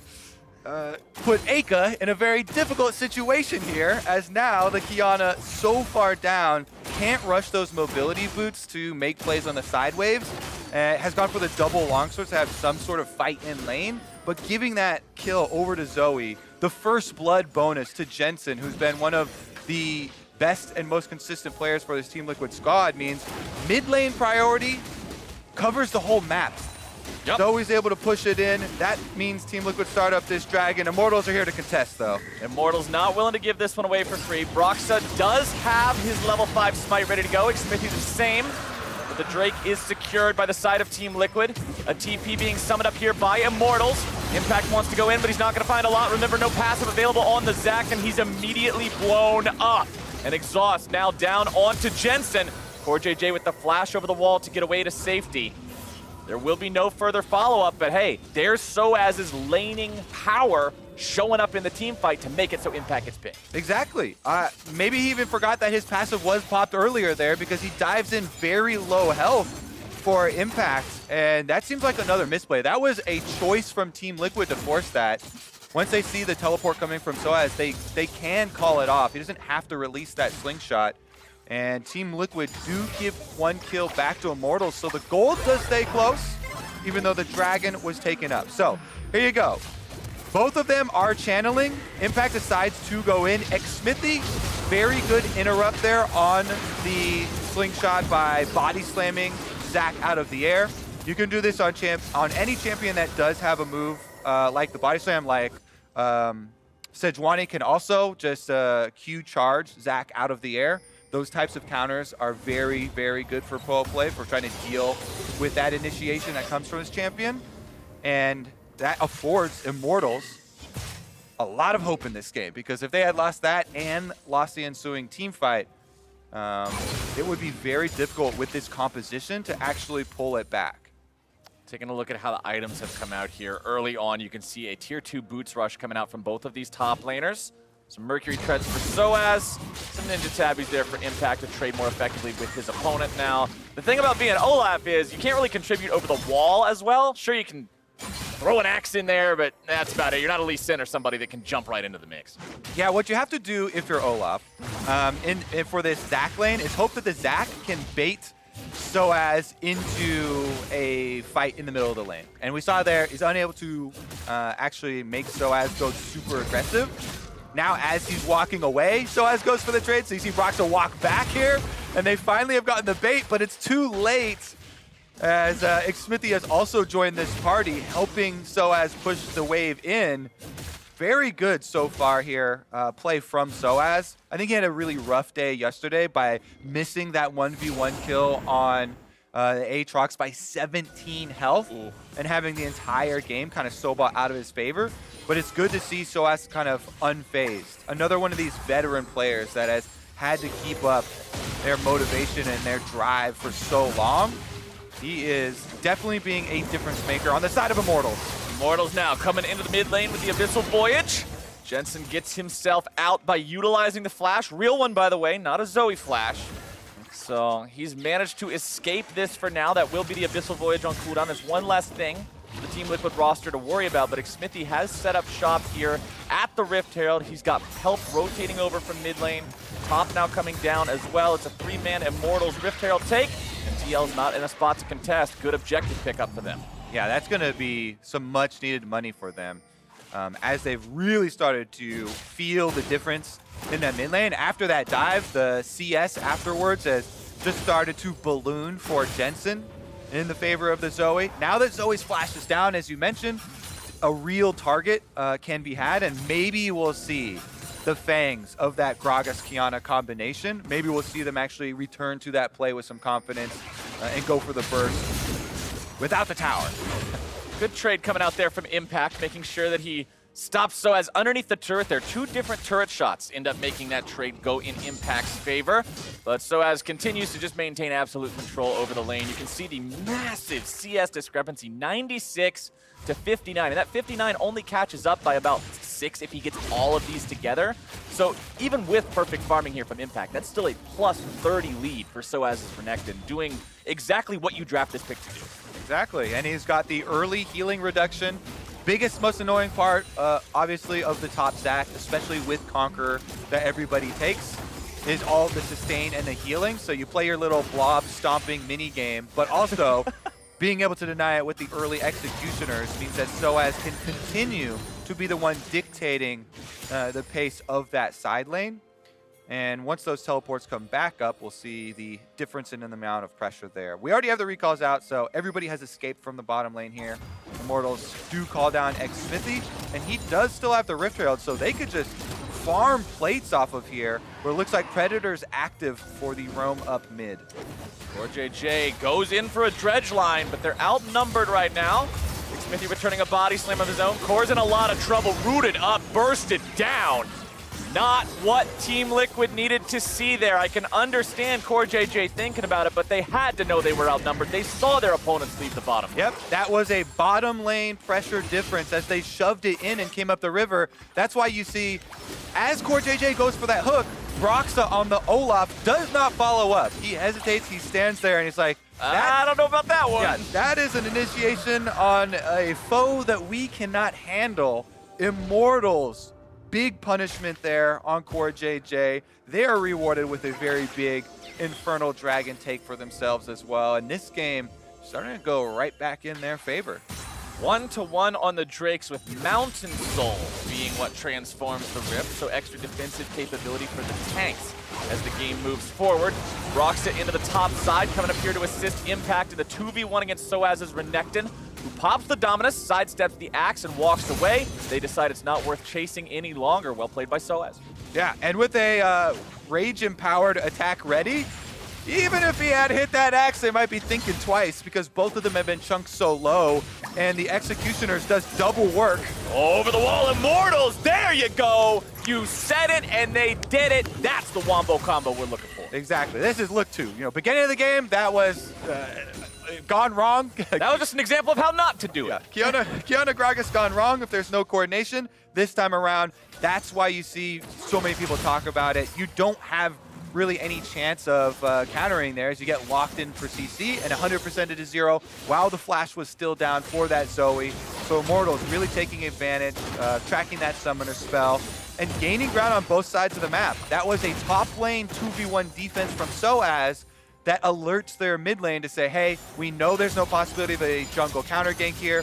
put Eika in a very difficult situation here, as now the Qiyana so far down can't rush those mobility boots to make plays on the side waves. Has gone for the double longswords to have some sort of fight in lane, but giving that kill over to Zoe, the first blood bonus to Jensen, who's been one of the best and most consistent players for this Team Liquid squad, means mid lane priority covers the whole map. Yep. Zoe's able to push it in. That means Team Liquid start up this dragon. Immortals are here to contest, though. Immortals not willing to give this one away for free. Broxah does have his level 5 smite ready to go. Xmithie the same. But the Drake is secured by the side of Team Liquid. A TP being summoned up here by Immortals. Impact wants to go in, but he's not going to find a lot. Remember, no passive available on the Zac, and he's immediately blown up. And Exhaust now down onto Jensen. CoreJJ with the flash over the wall to get away to safety. There will be no further follow-up, but hey, there's sOAZ's laning power showing up in the team fight to make it so Impact gets picked. Exactly. Maybe he even forgot that his passive was popped earlier there because he dives in very low health for Impact, and that seems like another misplay. That was a choice from Team Liquid to force that. Once they see the teleport coming from sOAZ, they can call it off. He doesn't have to release that slingshot. And Team Liquid do give 1 kill back to Immortals, so the gold does stay close, even though the dragon was taken up. So, here you go. Both of them are channeling. Impact decides to go in. Xmithie, very good interrupt there on the slingshot by body slamming Zac out of the air. You can do this on any champion that does have a move like the body slam, like Sejuani can also just Q charge Zac out of the air. Those types of counters are very, very good for pro play, for trying to deal with that initiation that comes from this champion. And that affords Immortals a lot of hope in this game, because if they had lost that and lost the ensuing team fight, it would be very difficult with this composition to actually pull it back. Taking a look at how the items have come out here. Early on, you can see a tier 2 boots rush coming out from both of these top laners. Some Mercury treads for sOAZ, some Ninja Tabbies there for Impact to trade more effectively with his opponent now. The thing about being Olaf is you can't really contribute over the wall as well. Sure, you can throw an axe in there, but that's about it. You're not a Lee Sin or somebody that can jump right into the mix. Yeah, what you have to do if you're Olaf for this Zac lane is hope that the Zac can bait sOAZ into a fight in the middle of the lane. And we saw there, he's unable to actually make sOAZ go super aggressive. Now, as he's walking away, sOAZ goes for the trade. So you see Broxah walk back here, and they finally have gotten the bait, but it's too late. as Xmithie has also joined this party, helping sOAZ push the wave in. Very good so far here, play from sOAZ. I think he had a really rough day yesterday by missing that 1v1 kill on the Aatrox by 17 health. Ooh. And having the entire game kind of snowball out of his favor. But it's good to see sOAZ kind of unfazed. Another one of these veteran players that has had to keep up their motivation and their drive for so long. He is definitely being a difference maker on the side of Immortals. Immortals now coming into the mid lane with the Abyssal Voyage. Jensen gets himself out by utilizing the flash. Real one, by the way, not a Zoe flash. So he's managed to escape this for now. That will be the Abyssal Voyage on cooldown. There's one last thing for the Team Liquid roster to worry about, but Xmithie has set up shop here at the Rift Herald. He's got help rotating over from mid lane. Top now coming down as well. It's a 3-man Immortals Rift Herald take, and TL's not in a spot to contest. Good objective pickup for them. Yeah, that's going to be some much needed money for them as they've really started to feel the difference in that mid lane. After that dive, the CS afterwards has just started to balloon for Jensen in the favor of the Zoe. Now that Zoe's flash is down, as you mentioned, a real target can be had, and maybe we'll see the fangs of that Gragas Qiyana combination. Maybe we'll see them actually return to that play with some confidence and go for the burst without the tower. Good trade coming out there from Impact, making sure that he stops sOAZ underneath the turret there. 2 different turret shots end up making that trade go in Impact's favor. But sOAZ continues to just maintain absolute control over the lane. You can see the massive CS discrepancy, 96 to 59. And that 59 only catches up by about 6 if he gets all of these together. So even with perfect farming here from Impact, that's still a plus 30 lead for sOAZ's Renekton, doing exactly what you draft this pick to do. Exactly, and he's got the early healing reduction. Biggest, most annoying part, obviously, of the top stack, especially with Conqueror, that everybody takes, is all the sustain and the healing. So you play your little blob stomping mini game, but also being able to deny it with the early executioners means that sOAZ can continue to be the one dictating the pace of that side lane. And once those teleports come back up, we'll see the difference in the amount of pressure there. We already have the recalls out, so everybody has escaped from the bottom lane here. Immortals do call down Xmithie, and he does still have the Rift Herald, so they could just farm plates off of here, where it looks like Predator's active for the roam up mid. CoreJJ goes in for a dredge line, but they're outnumbered right now. Xmithie returning a body slam of his own. Core's in a lot of trouble, rooted up, bursted down. Not what Team Liquid needed to see there. I can understand CoreJJ thinking about it, but they had to know they were outnumbered. They saw their opponents leave the bottom. Yep, that was a bottom lane pressure difference as they shoved it in and came up the river. That's why you see, as CoreJJ goes for that hook, Broxah on the Olaf does not follow up. He hesitates, he stands there, and he's like, I don't know about that one. Yeah, that is an initiation on a foe that we cannot handle. Immortals. Big punishment there on CoreJJ. They are rewarded with a very big Infernal Dragon take for themselves as well. And this game starting to go right back in their favor. 1-to-1 on the Drakes, with Mountain Soul being what transforms the Rift, so extra defensive capability for the tanks as the game moves forward. Broxah into the top side, coming up here to assist Impact in the 2v1 against sOAZ's Renekton, who pops the Dominus, sidesteps the axe, and walks away. They decide it's not worth chasing any longer. Well played by sOAZ. Yeah, and with a rage-empowered attack ready, even if he had hit that axe, they might be thinking twice, because both of them have been chunked so low, and the Executioners does double work. Over the wall, Immortals, there you go! You said it, and they did it. That's the wombo combo we're looking for. Exactly. This is look 2. You know, beginning of the game, that was gone wrong. That was just an example of how not to do it. Qiyana Gragas gone wrong if there's no coordination. This time around, that's why you see so many people talk about it. You don't have really any chance of countering there as you get locked in for CC and 100% to 0 while the flash was still down for that Zoe. So Immortals really taking advantage, tracking that summoner spell, and gaining ground on both sides of the map. That was a top lane 2v1 defense from sOAZ that alerts their mid lane to say, hey, we know there's no possibility of a jungle counter gank here.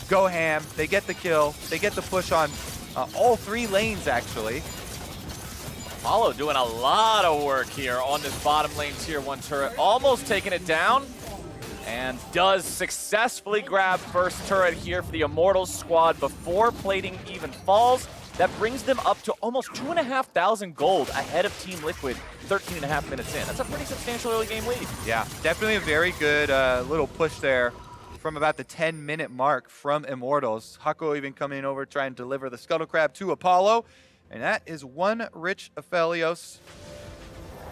Go ham. They get the kill. They get the push on all 3 lanes, actually. Apollo doing a lot of work here on this bottom lane tier 1 turret, almost taking it down. and does successfully grab first turret here for the Immortals squad before plating even falls. That brings them up to almost 2,500 gold ahead of Team Liquid 13.5 minutes in. That's a pretty substantial early game lead. Yeah, definitely a very good little push there from about the 10-minute mark from Immortals. Hakuho even coming over trying to deliver the Scuttle Crab to Apollo. And that is one rich Aphelios.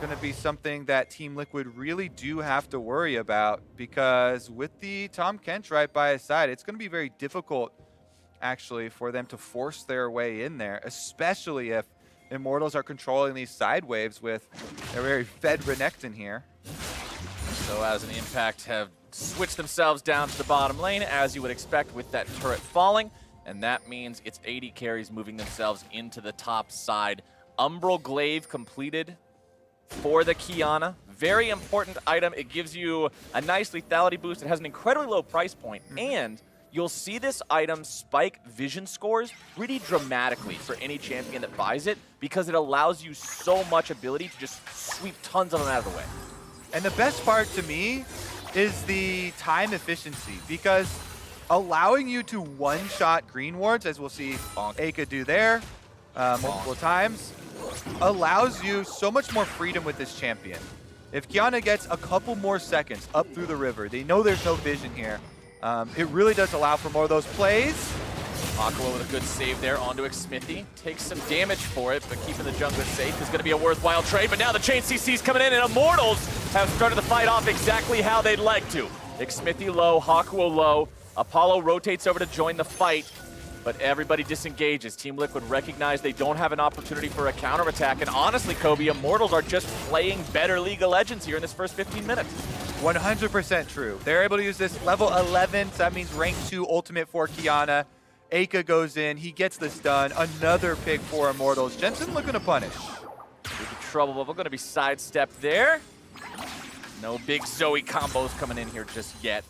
Going to be something that Team Liquid really do have to worry about, because with the Tahm Kench right by his side, it's going to be very difficult actually for them to force their way in there, especially if Immortals are controlling these side waves with a very fed Renekton here. sOAZ and Impact have switched themselves down to the bottom lane, as you would expect with that turret falling, and that means it's AD carries moving themselves into the top side. Umbral Glaive completed for the Qiyana. Very important item. It gives you a nice lethality boost. It has an incredibly low price point, and you'll see this item spike vision scores pretty dramatically for any champion that buys it, because it allows you so much ability to just sweep tons of them out of the way. And the best part to me is the time efficiency, because allowing you to one-shot green wards, as we'll see Eika do there multiple times, allows you so much more freedom with this champion. If Qiyana gets a couple more seconds up through the river, they know there's no vision here. It really does allow for more of those plays. Hakuho with a good save there onto Xmithie. Takes some damage for it, but keeping the jungler safe is going to be a worthwhile trade. But now the chain CC's coming in, and Immortals have started the fight off exactly how they'd like to. Xmithie low, Hakuho low. Apollo rotates over to join the fight, but everybody disengages. Team Liquid recognize they don't have an opportunity for a counterattack, and honestly, Kobe, Immortals are just playing better League of Legends here in this first 15 minutes. 100% true. They're able to use this level 11, so that means rank 2 ultimate for Qiyana. Eika goes in, he gets this done. Another pick for Immortals. Jensen looking to punish. Big trouble bubble going to be sidestepped there. No big Zoe combos coming in here just yet.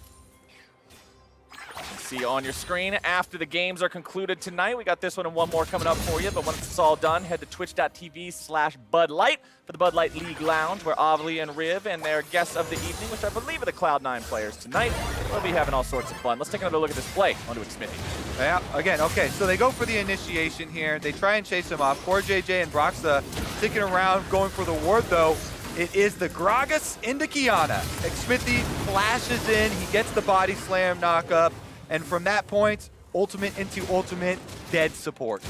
See on your screen after the games are concluded tonight. We got this one and one more coming up for you, but once it's all done, head to twitch.tv/BudLight for the Bud Light League Lounge, where Avli and Riv and their guests of the evening, which I believe are the Cloud9 players tonight, will be having all sorts of fun. Let's take another look at this play onto Xmithie. Yeah, again, okay, so they go for the initiation here. They try and chase him off. CoreJJ and Broxah sticking around, going for the ward, though. It is the Gragas into Qiyana. Xmithie flashes in, he gets the body slam knock-up, and from that point, ultimate into ultimate, dead support.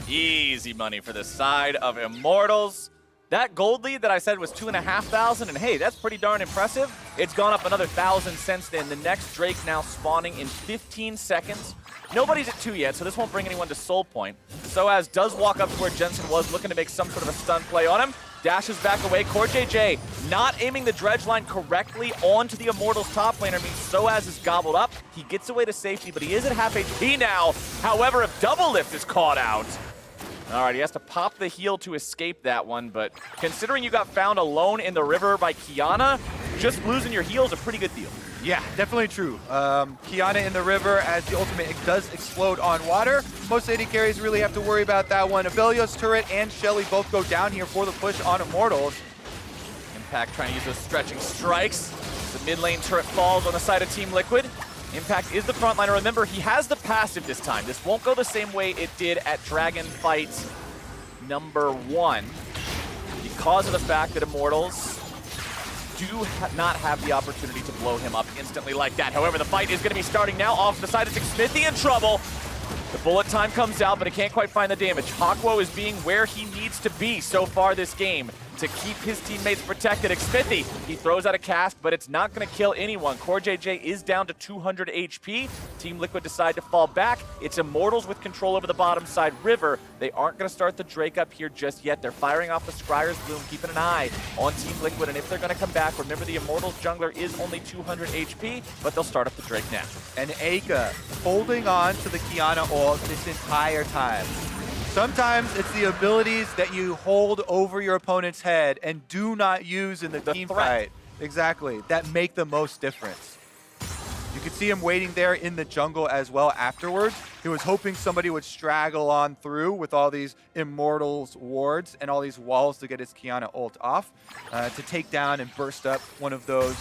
Easy money for the side of Immortals. That gold lead that I said was 2,500, and hey, that's pretty darn impressive. It's gone up another 1,000 since then. The next Drake now spawning in 15 seconds. Nobody's at 2 yet, so this won't bring anyone to soul point. sOAZ does walk up to where Jensen was, looking to make some sort of a stun play on him. Dashes back away. CoreJJ not aiming the dredge line correctly onto the Immortals top laner means sOAZ is gobbled up. He gets away to safety, but he is at half HP now. However, if Doublelift is caught out, all right, he has to pop the heal to escape that one, but considering you got found alone in the river by Qiyana, just losing your heal is a pretty good deal. Yeah, definitely true. Qiyana in the river as the ultimate does explode on water. Most AD carries really have to worry about that one. Aphelios turret and Shelly both go down here for the push on Immortals. Impact trying to use those stretching strikes. The mid lane turret falls on the side of Team Liquid. Impact is the frontliner. Remember, he has the passive this time. This won't go the same way it did at Dragon Fight #1 because of the fact that Immortals do not have the opportunity to blow him up instantly like that. However, the fight is going to be starting now. Off to the side, it's Xmithie in trouble. The bullet time comes out, but it can't quite find the damage. Hakuho is being where he needs to be so far this game to keep his teammates protected. Xmithie, he throws out a cast, but it's not going to kill anyone. CoreJJ is down to 200 HP. Team Liquid decide to fall back. It's Immortals with control over the bottom side river. They aren't going to start the Drake up here just yet. They're firing off the Scryer's Bloom, keeping an eye on Team Liquid, and if they're going to come back, remember the Immortals jungler is only 200 HP, but they'll start up the Drake now. And Eika holding on to the Qiyana ult this entire time. Sometimes it's the abilities that you hold over your opponent's head and do not use in the team fight. Exactly, that make the most difference. You could see him waiting there in the jungle as well afterwards. He was hoping somebody would straggle on through with all these Immortals wards and all these walls to get his Qiyana ult off to take down and burst up one of those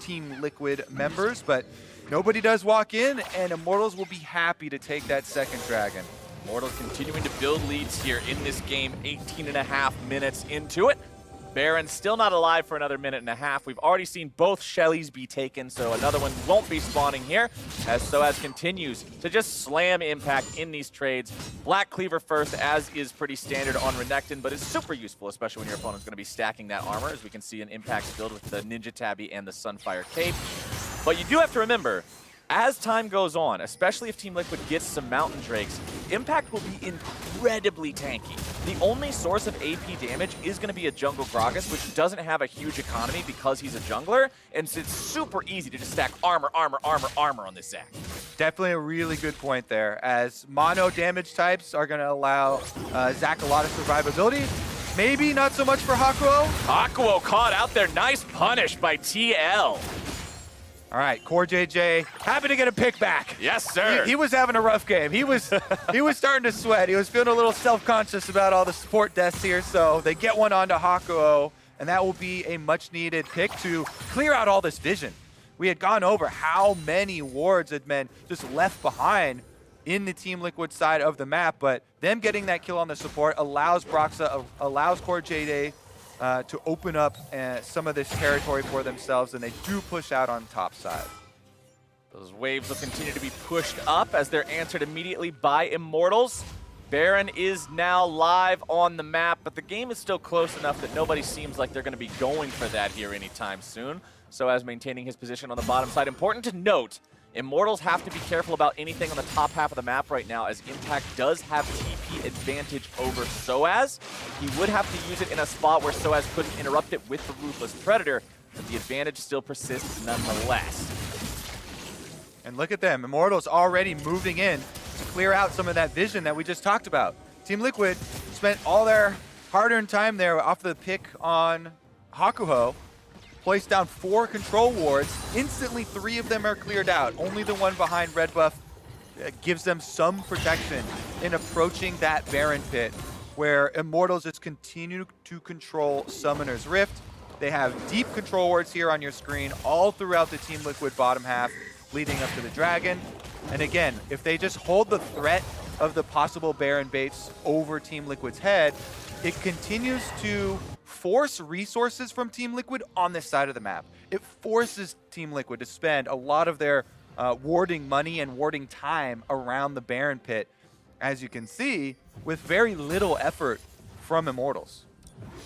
Team Liquid members, but nobody does walk in, and Immortals will be happy to take that second dragon. Immortals continuing to build leads here in this game, 18.5 minutes into it. Baron still not alive for another minute and a half. We've already seen both Shellys be taken, so another one won't be spawning here, as sOAZ continues to just slam Impact in these trades. Black Cleaver first, as is pretty standard on Renekton, but is super useful, especially when your opponent's going to be stacking that armor, as we can see an Impact build with the Ninja Tabby and the Sunfire Cape. But you do have to remember, as time goes on, especially if Team Liquid gets some Mountain Drakes, Impact will be incredibly tanky. The only source of AP damage is going to be a jungle Gragas, which doesn't have a huge economy because he's a jungler, and so it's super easy to just stack armor, armor, armor, armor on this Zac. Definitely a really good point there, as mono damage types are going to allow Zac a lot of survivability. Maybe not so much for Hakuho. Hakuho caught out there. Nice punish by TL. All right, CoreJJ happy to get a pick back. Yes, sir. He was having a rough game. He was starting to sweat. He was feeling a little self-conscious about all the support deaths here, so they get one onto Hakuho, and that will be a much-needed pick to clear out all this vision. We had gone over how many wards had been just left behind in the Team Liquid side of the map, but them getting that kill on the support allows Broxah, allows CoreJJ to open up some of this territory for themselves, and they do push out on top side. Those waves will continue to be pushed up as they're answered immediately by Immortals. Baron is now live on the map, but the game is still close enough that nobody seems like they're going to be going for that here anytime soon. sOAZ maintaining his position on the bottom side. Important to note, Immortals have to be careful about anything on the top half of the map right now, as Impact does have TP advantage over sOAZ. He would have to use it in a spot where sOAZ couldn't interrupt it with the Ruthless Predator, but the advantage still persists nonetheless. And look at them, Immortals already moving in to clear out some of that vision that we just talked about. Team Liquid spent all their hard-earned time there off the pick on Hakuho, placed down 4 control wards. Instantly, 3 of them are cleared out. Only the one behind red buff gives them some protection in approaching that Baron pit, where Immortals just continue to control Summoner's Rift. They have deep control wards here on your screen all throughout the Team Liquid bottom half, leading up to the Dragon. And again, if they just hold the threat of the possible Baron baits over Team Liquid's head, it continues to force resources from Team Liquid on this side of the map. It forces Team Liquid to spend a lot of their warding money and warding time around the Baron pit, as you can see, with very little effort from Immortals.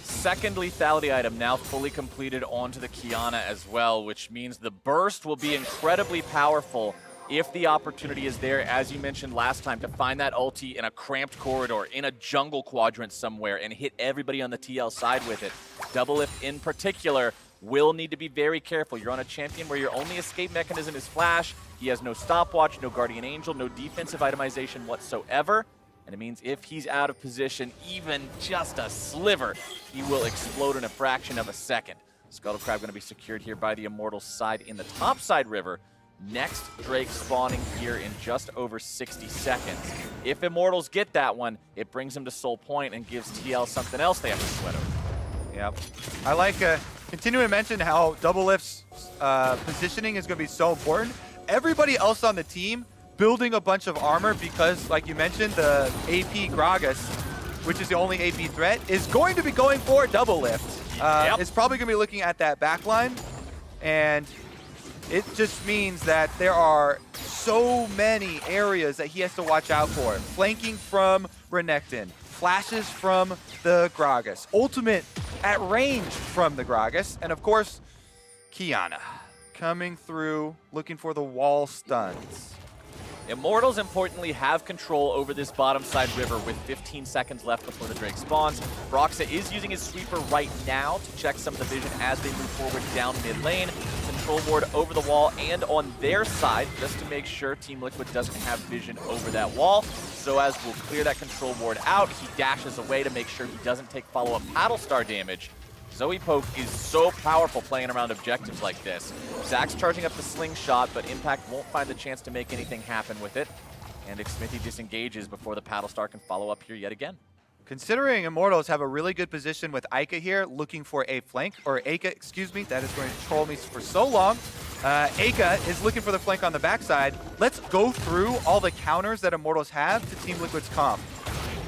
Second lethality item now fully completed onto the Qiyana as well, which means the burst will be incredibly powerful if the opportunity is there, as you mentioned last time, to find that ulti in a cramped corridor, in a jungle quadrant somewhere, and hit everybody on the TL side with it. Doublelift in particular will need to be very careful. You're on a champion where your only escape mechanism is flash. He has no stopwatch, no guardian angel, no defensive itemization whatsoever. And it means if he's out of position, even just a sliver, he will explode in a fraction of a second. Scuttle Crab going to be secured here by the Immortals side in the top side river. Next Drake spawning here in just over 60 seconds. If Immortals get that one, it brings them to Soul Point and gives TL something else they have to sweat over. Yep. I like continuing to mention how Doublelift's positioning is going to be so important. Everybody else on the team building a bunch of armor because, like you mentioned, the AP Gragas, which is the only AP threat, is going to be going for Doublelift. It's probably going to be looking at that backline, and it just means that there are so many areas that he has to watch out for. Flanking from Renekton, flashes from the Gragas, ultimate at range from the Gragas, and of course, Qiyana coming through, looking for the wall stuns. Immortals, importantly, have control over this bottom side river with 15 seconds left before the Drake spawns. Broxah is using his sweeper right now to check some of the vision as they move forward down mid lane. Control ward over the wall and on their side, just to make sure Team Liquid doesn't have vision over that wall. sOAZ will clear that control ward out. He dashes away to make sure he doesn't take follow-up paddle star damage. Zoe Poke is so powerful playing around objectives like this. Zac's charging up the slingshot, but Impact won't find the chance to make anything happen with it. And Xmithie disengages before the paddle star can follow up here yet again. Considering Immortals have a really good position with Eika here, looking for a flank, or Eika, excuse me, that is going to troll me for so long. Eika is looking for the flank on the backside. Let's go through all the counters that Immortals have to Team Liquid's comp.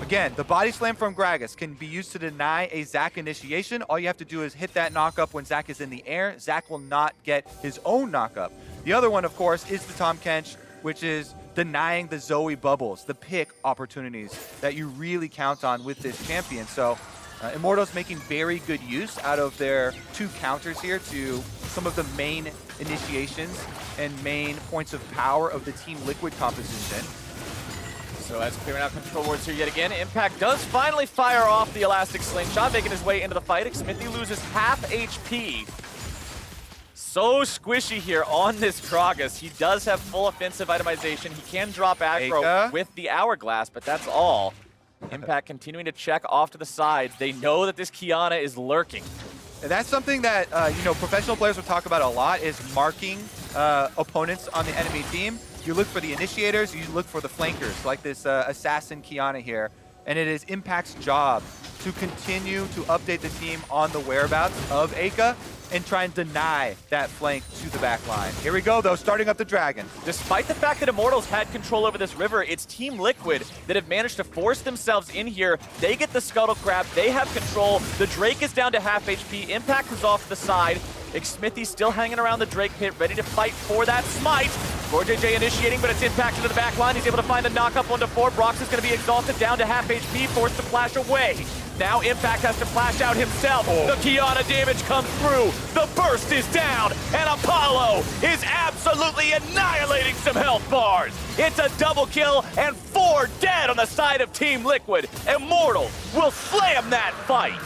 Again, the body slam from Gragas can be used to deny a Zac initiation. All you have to do is hit that knockup when Zac is in the air. Zac will not get his own knockup. The other one, of course, is the Tahm Kench, which is denying the Zoe bubbles, the pick opportunities that you really count on with this champion. So Immortals making very good use out of their 2 counters here to some of the main initiations and main points of power of the Team Liquid composition. So as clearing out control wards here yet again, Impact does finally fire off the Elastic Slingshot, making his way into the fight. Xmithie loses half HP. So squishy here on this Gragas. He does have full offensive itemization. He can drop aggro Eika. with the Hourglass, but that's all. Impact continuing to check off to the sides. They know that this Qiyana is lurking. And that's something that professional players will talk about a lot, is marking opponents on the enemy team. You look for the initiators, you look for the flankers, like this assassin Qiyana here. And it is Impact's job to continue to update the team on the whereabouts of Eika and try and deny that flank to the back line. Here we go, though, starting up the Dragon. Despite the fact that Immortals had control over this river, it's Team Liquid that have managed to force themselves in here. They get the Scuttle Crab, they have control. The Drake is down to half HP. Impact is off to the side. Xmithie still hanging around the Drake pit, ready to fight for that smite. CoreJJ initiating, but it's Impact into the back line. He's able to find the knock-up 1-4. Broxah is going to be exhausted, down to half HP, forced to flash away. Now Impact has to flash out himself. The Qiyana damage comes through. The burst is down, and Apollo is absolutely annihilating some health bars. It's a double kill and 4 dead on the side of Team Liquid. Immortals will slam that fight.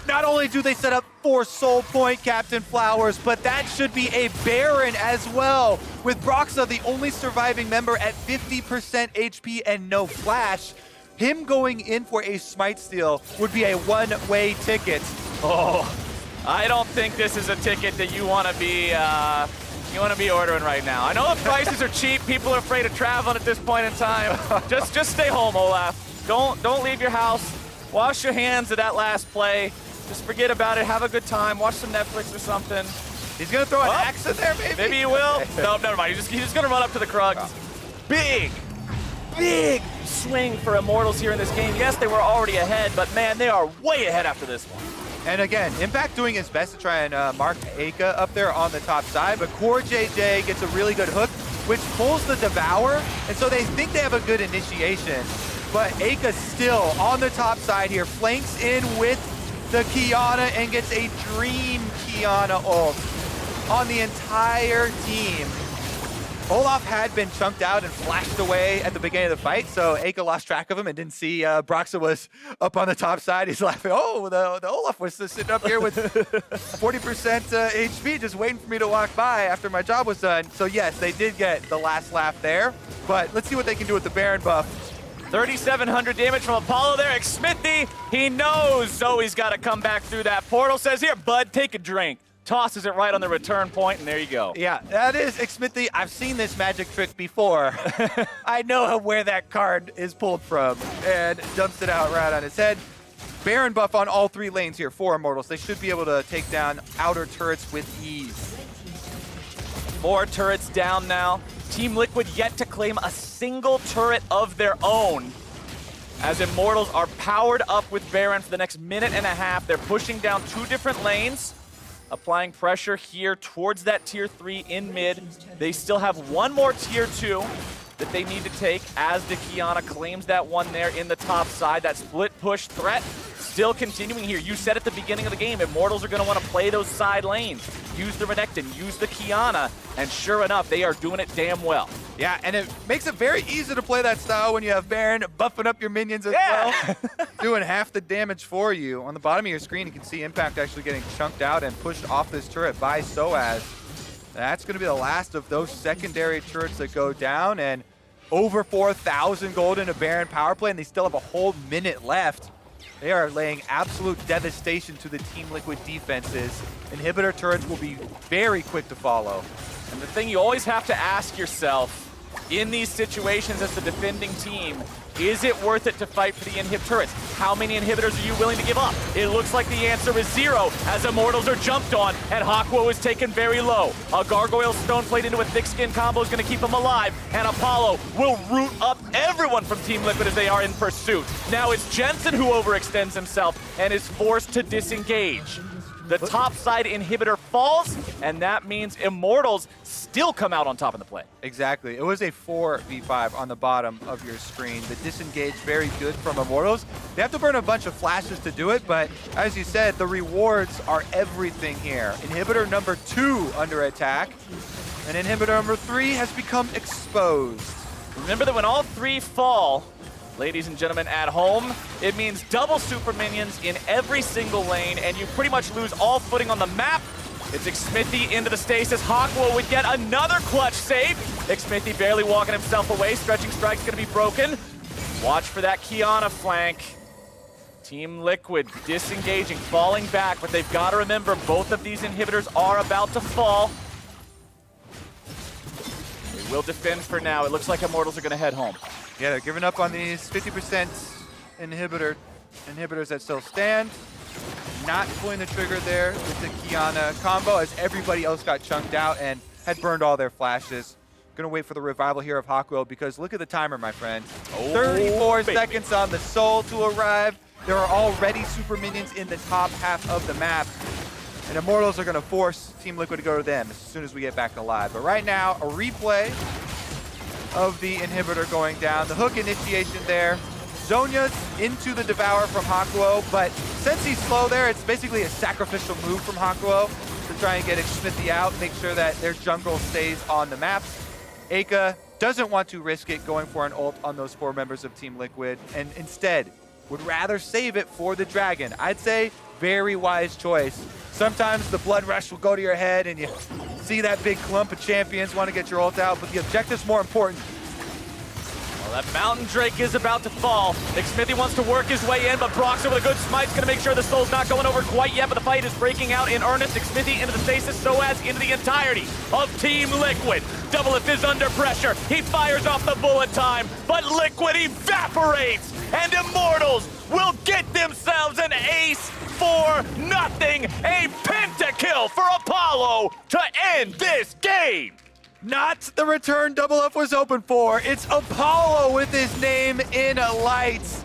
Not only do they set up for Soul Point, Captain Flowers, but that should be a Baron as well. With Broxah, the only surviving member at 50% HP and no flash, him going in for a smite steal would be a one-way ticket. Oh, I don't think this is a ticket that you want to be ordering right now. I know the prices are cheap. People are afraid of traveling at this point in time. Just stay home, Olaf. Don't leave your house. Wash your hands of that last play. Just forget about it. Have a good time. Watch some Netflix or something. He's going to throw an axe in there, maybe? Maybe he will. No, never mind. He's just going to run up to the Krugs. Big swing for Immortals here in this game. Yes, they were already ahead, but man, they are way ahead after this one. And again, Impact doing his best to try and mark Eika up there on the top side, but CoreJJ gets a really good hook, which pulls the Devour, and so they think they have a good initiation. But Eika still on the top side here, flanks in with the Qiyana and gets a dream Qiyana ult on the entire team. Olaf had been chunked out and flashed away at the beginning of the fight, so Eika lost track of him and didn't see Broxah was up on the top side. He's laughing, oh, the Olaf was just sitting up here with 40% HP just waiting for me to walk by after my job was done. So yes, they did get the last laugh there, but let's see what they can do with the Baron buff. 3,700 damage from Apollo there. Xmithie, he knows Zoe's got to come back through that portal. Says, here, bud, take a drink. Tosses it right on the return point, and there you go. Yeah, that is Xmithie. I've seen this magic trick before. I know where that card is pulled from, and dumps it out right on his head. Baron buff on all 3 lanes here for Immortals. They should be able to take down outer turrets with ease. 4 turrets down now. Team Liquid yet to claim a single turret of their own, as Immortals are powered up with Baron for the next minute and a half. They're pushing down 2 different lanes, applying pressure here towards that tier 3 in mid. They still have 1 more tier 2 that they need to take as the Qiyana claims that one there in the top side. That split push threat still continuing here. You said at the beginning of the game, Immortals are going to want to play those side lanes. Use the Renekton, use the Qiyana, and sure enough, they are doing it damn well. Yeah, and it makes it very easy to play that style when you have Baron buffing up your minions as well, doing half the damage for you. On the bottom of your screen, you can see Impact actually getting chunked out and pushed off this turret by sOAZ. That's going to be the last of those secondary turrets that go down, and over 4,000 gold in a Baron power play, and they still have a whole minute left. They are laying absolute devastation to the Team Liquid defenses. Inhibitor turrets will be very quick to follow. And the thing you always have to ask yourself in these situations as the defending team, is it worth it to fight for the inhib turrets? How many inhibitors are you willing to give up? It looks like the answer is 0 as Immortals are jumped on and Hakuho is taken very low. A Gargoyle Stone Plate into a thick skin combo is going to keep him alive, and Apollo will root up everyone from Team Liquid as they are in pursuit. Now it's Jensen who overextends himself and is forced to disengage. The top side inhibitor falls, and that means Immortals still come out on top of the play. Exactly. It was a 4v5 on the bottom of your screen. The disengage, very good from Immortals. They have to burn a bunch of flashes to do it, but as you said, the rewards are everything here. Inhibitor number 2 under attack, and inhibitor number 3 has become exposed. Remember that when all 3 fall, ladies and gentlemen at home, it means double super minions in every single lane, and you pretty much lose all footing on the map. It's Xmithie into the stasis. Hakuho would get another clutch save. Xmithie barely walking himself away. Stretching Strike's gonna be broken. Watch for that Qiyana flank. Team Liquid disengaging, falling back, but they've got to remember both of these inhibitors are about to fall. They will defend for now. It looks like Immortals are gonna head home. Yeah, they're giving up on these 50% inhibitors that still stand. Not pulling the trigger there with the Qiyana combo as everybody else got chunked out and had burned all their flashes. Gonna wait for the revival here of Hakuho because look at the timer, my friend. 34 seconds on the soul to arrive. There are already super minions in the top half of the map. And Immortals are gonna force Team Liquid to go to them as soon as we get back alive. But right now, a replay of the inhibitor going down. The hook initiation there. Zhonya's into the Devour from Hakuho, but since he's slow there, it's basically a sacrificial move from Hakuho to try and get Xmithie out, make sure that their jungle stays on the map. Eika doesn't want to risk it going for an ult on those 4 members of Team Liquid, and instead would rather save it for the dragon. I'd say very wise choice. Sometimes the blood rush will go to your head and you see that big clump of champions want to get your ult out, but the objective's more important. Well, that Mountain Drake is about to fall. Xmithie wants to work his way in, but Broxah with a good smite's gonna make sure the soul's not going over quite yet, but the fight is breaking out in earnest. Xmithie into the stasis, sOAZ into the entirety of Team Liquid. Doublelift is under pressure. He fires off the bullet time, but Liquid evaporates, and Immortals will get themselves an ace for nothing. A pentakill for Apollo to end this game. Not the return Doublelift was open for. It's Apollo with his name in lights.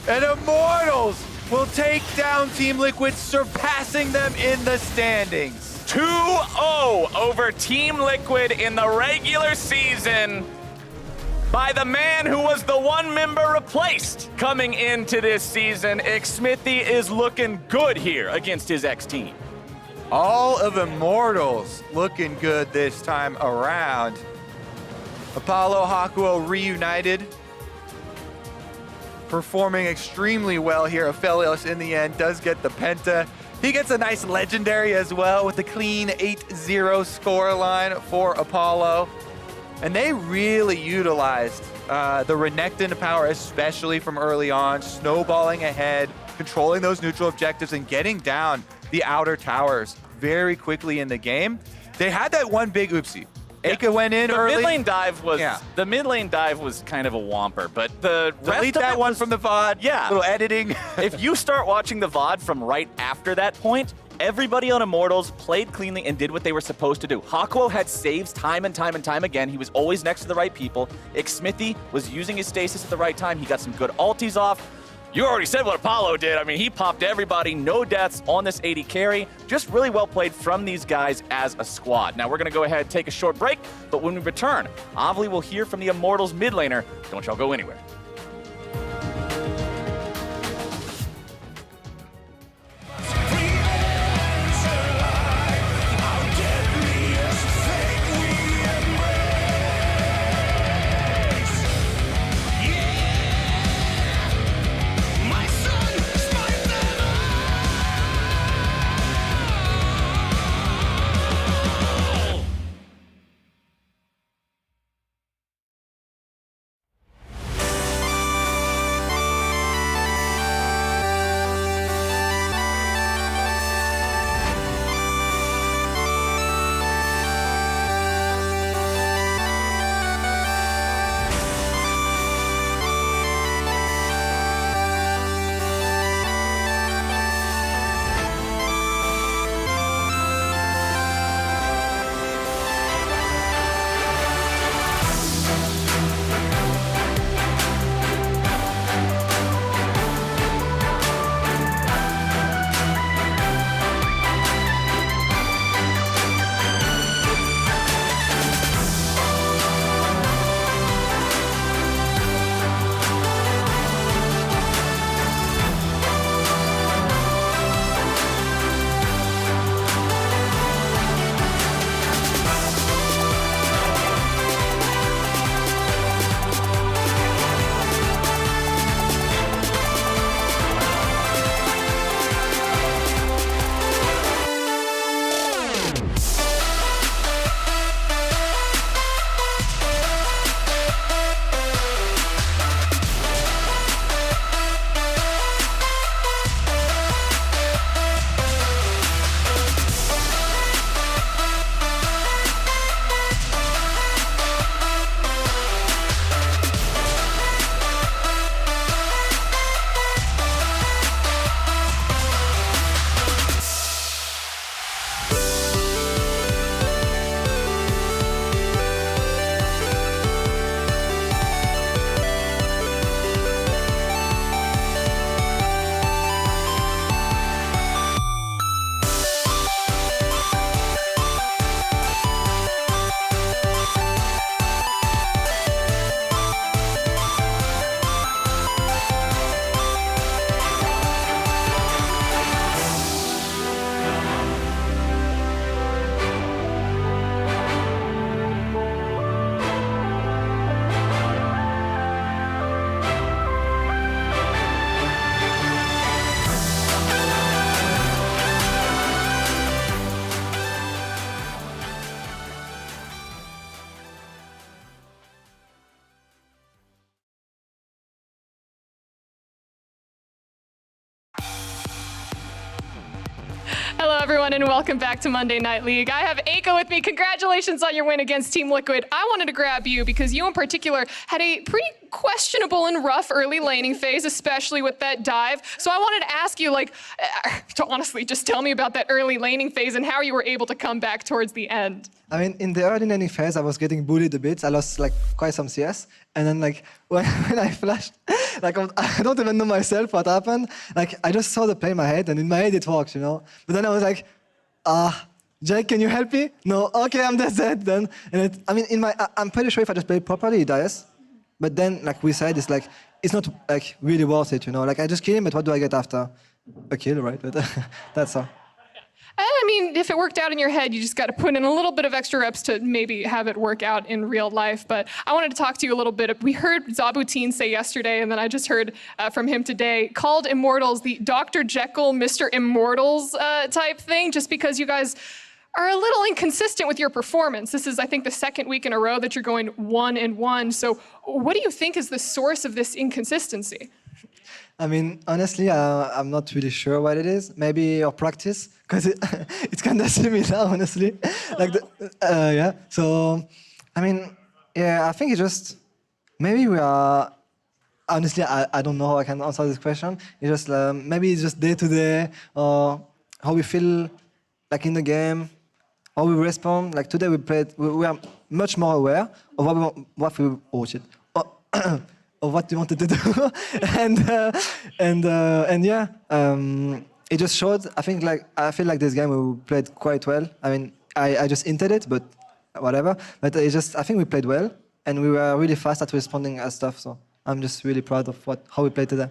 And Immortals will take down Team Liquid, surpassing them in the standings. 2-0 over Team Liquid in the regular season by the man who was the 1 member replaced coming into this season. Xmithie is looking good here against his ex-team. All of Immortals looking good this time around. Apollo, Hakuho reunited. Performing extremely well here. Aphelios in the end does get the penta. He gets a nice legendary as well with the clean 8-0 scoreline for Apollo. And they really utilized the Renekton power, especially from early on, snowballing ahead, controlling those neutral objectives, and getting down the outer towers very quickly in the game. They had that one big oopsie. Eika went in early. The mid lane dive was kind of a whomper, but the rest Delete of that it one was, from the VOD. Yeah. Little editing. If you start watching the VOD from right after that point, everybody on Immortals played cleanly and did what they were supposed to do. Hakuho had saves time and time and time again. He was always next to the right people. Xmithie was using his stasis at the right time. He got some good ultis off. You already said what Apollo did. I mean, he popped everybody. No deaths on this AD carry. Just really well played from these guys as a squad. Now, we're going to go ahead and take a short break, but when we return, Avli will hear from the Immortals mid laner. Don't y'all go anywhere. Hello, everyone, and welcome back to Monday Night League. I have Eika with me. Congratulations on your win against Team Liquid. I wanted to grab you because you in particular had a pretty questionable and rough early laning phase, especially with that dive. So I wanted to ask you, like, to honestly just tell me about that early laning phase and how you were able to come back towards the end. I mean, in the early laning phase, I was getting bullied a bit. I lost like quite some CS. And then like when I flashed, like I don't even know myself what happened. Like I just saw the play in my head, and in my head it worked, you know. But then I was like, Jake, can you help me? No, okay, I'm just dead then. And I mean, I'm pretty sure if I just play properly, he dies. But then, like we said, it's like, it's not like really worth it, you know. Like I just kill him, but what do I get after? A kill, right? But that's all. I mean, if it worked out in your head, you just got to put in a little bit of extra reps to maybe have it work out in real life. But I wanted to talk to you a little bit. We heard Zabuteen say yesterday, and then I just heard from him today, called Immortals the Dr. Jekyll, Mr. Immortals type thing, just because you guys are a little inconsistent with your performance. This is, I think, the second week in a row that you're going 1-1. So what do you think is the source of this inconsistency? I mean, honestly, I'm not really sure what it is. Maybe our practice, because it's kind of similar, honestly. Like, yeah. So, I mean, yeah, I think it's just maybe we are. Honestly, I don't know how I can answer this question. It's just maybe it's just day to day, or how we feel, like in the game, how we respond. Like today, we are much more aware of what we of what we wanted to do, and yeah, it just showed. I feel like this game we played quite well. I mean, I just hinted it, but whatever. But I think we played well, and we were really fast at responding at stuff. So I'm just really proud of how we played today.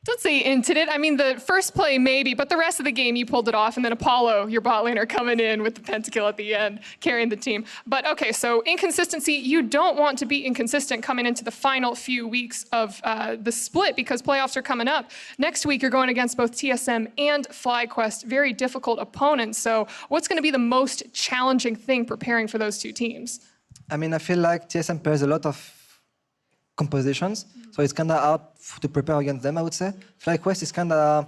Don't say hinted it. I mean, the first play maybe, but the rest of the game you pulled it off, and then Apollo, your bot laner, coming in with the pentakill at the end, carrying the team. But okay, so inconsistency, you don't want to be inconsistent coming into the final few weeks of the split because playoffs are coming up. Next week, you're going against both TSM and FlyQuest, very difficult opponents. So what's going to be the most challenging thing preparing for those two teams? I mean, I feel like TSM plays a lot of compositions, so it's kind of hard to prepare against them, I would say. FlyQuest is kind of,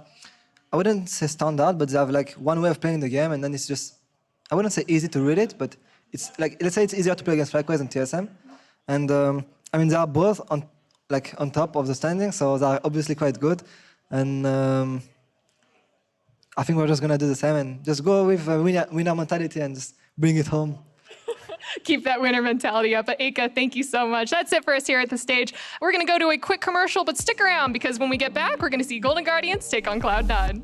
I wouldn't say standard, but they have like one way of playing the game, and then it's just, I wouldn't say easy to read it, but it's like, let's say it's easier to play against FlyQuest than TSM. And I mean, they are both on top of the standing, so they are obviously quite good. And I think we're just gonna do the same and just go with winner mentality and just bring it home. Keep that winner mentality up. But Eika, thank you so much. That's it for us here at the stage. We're going to go to a quick commercial, but stick around because when we get back, we're going to see Golden Guardians take on Cloud9.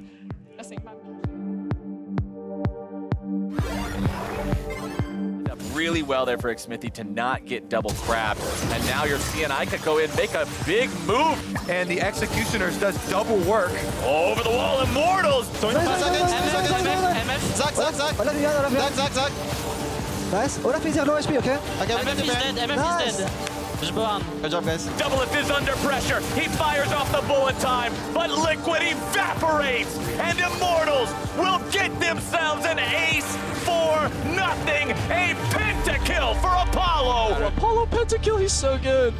Really well there for Xmithie to not get double crabbed. And now you're seeing Iika go in, make a big move. And the Executioners does double work. Over the wall, Immortals. Zack. Nice. Olaf is here, low HP, okay? MF is dead. MF is dead. Good job, guys. Doublelift is under pressure. He fires off the bullet time, but Liquid evaporates, and Immortals will get themselves an ace for nothing. A pentakill for Apollo. Apollo pentakill, he's so good.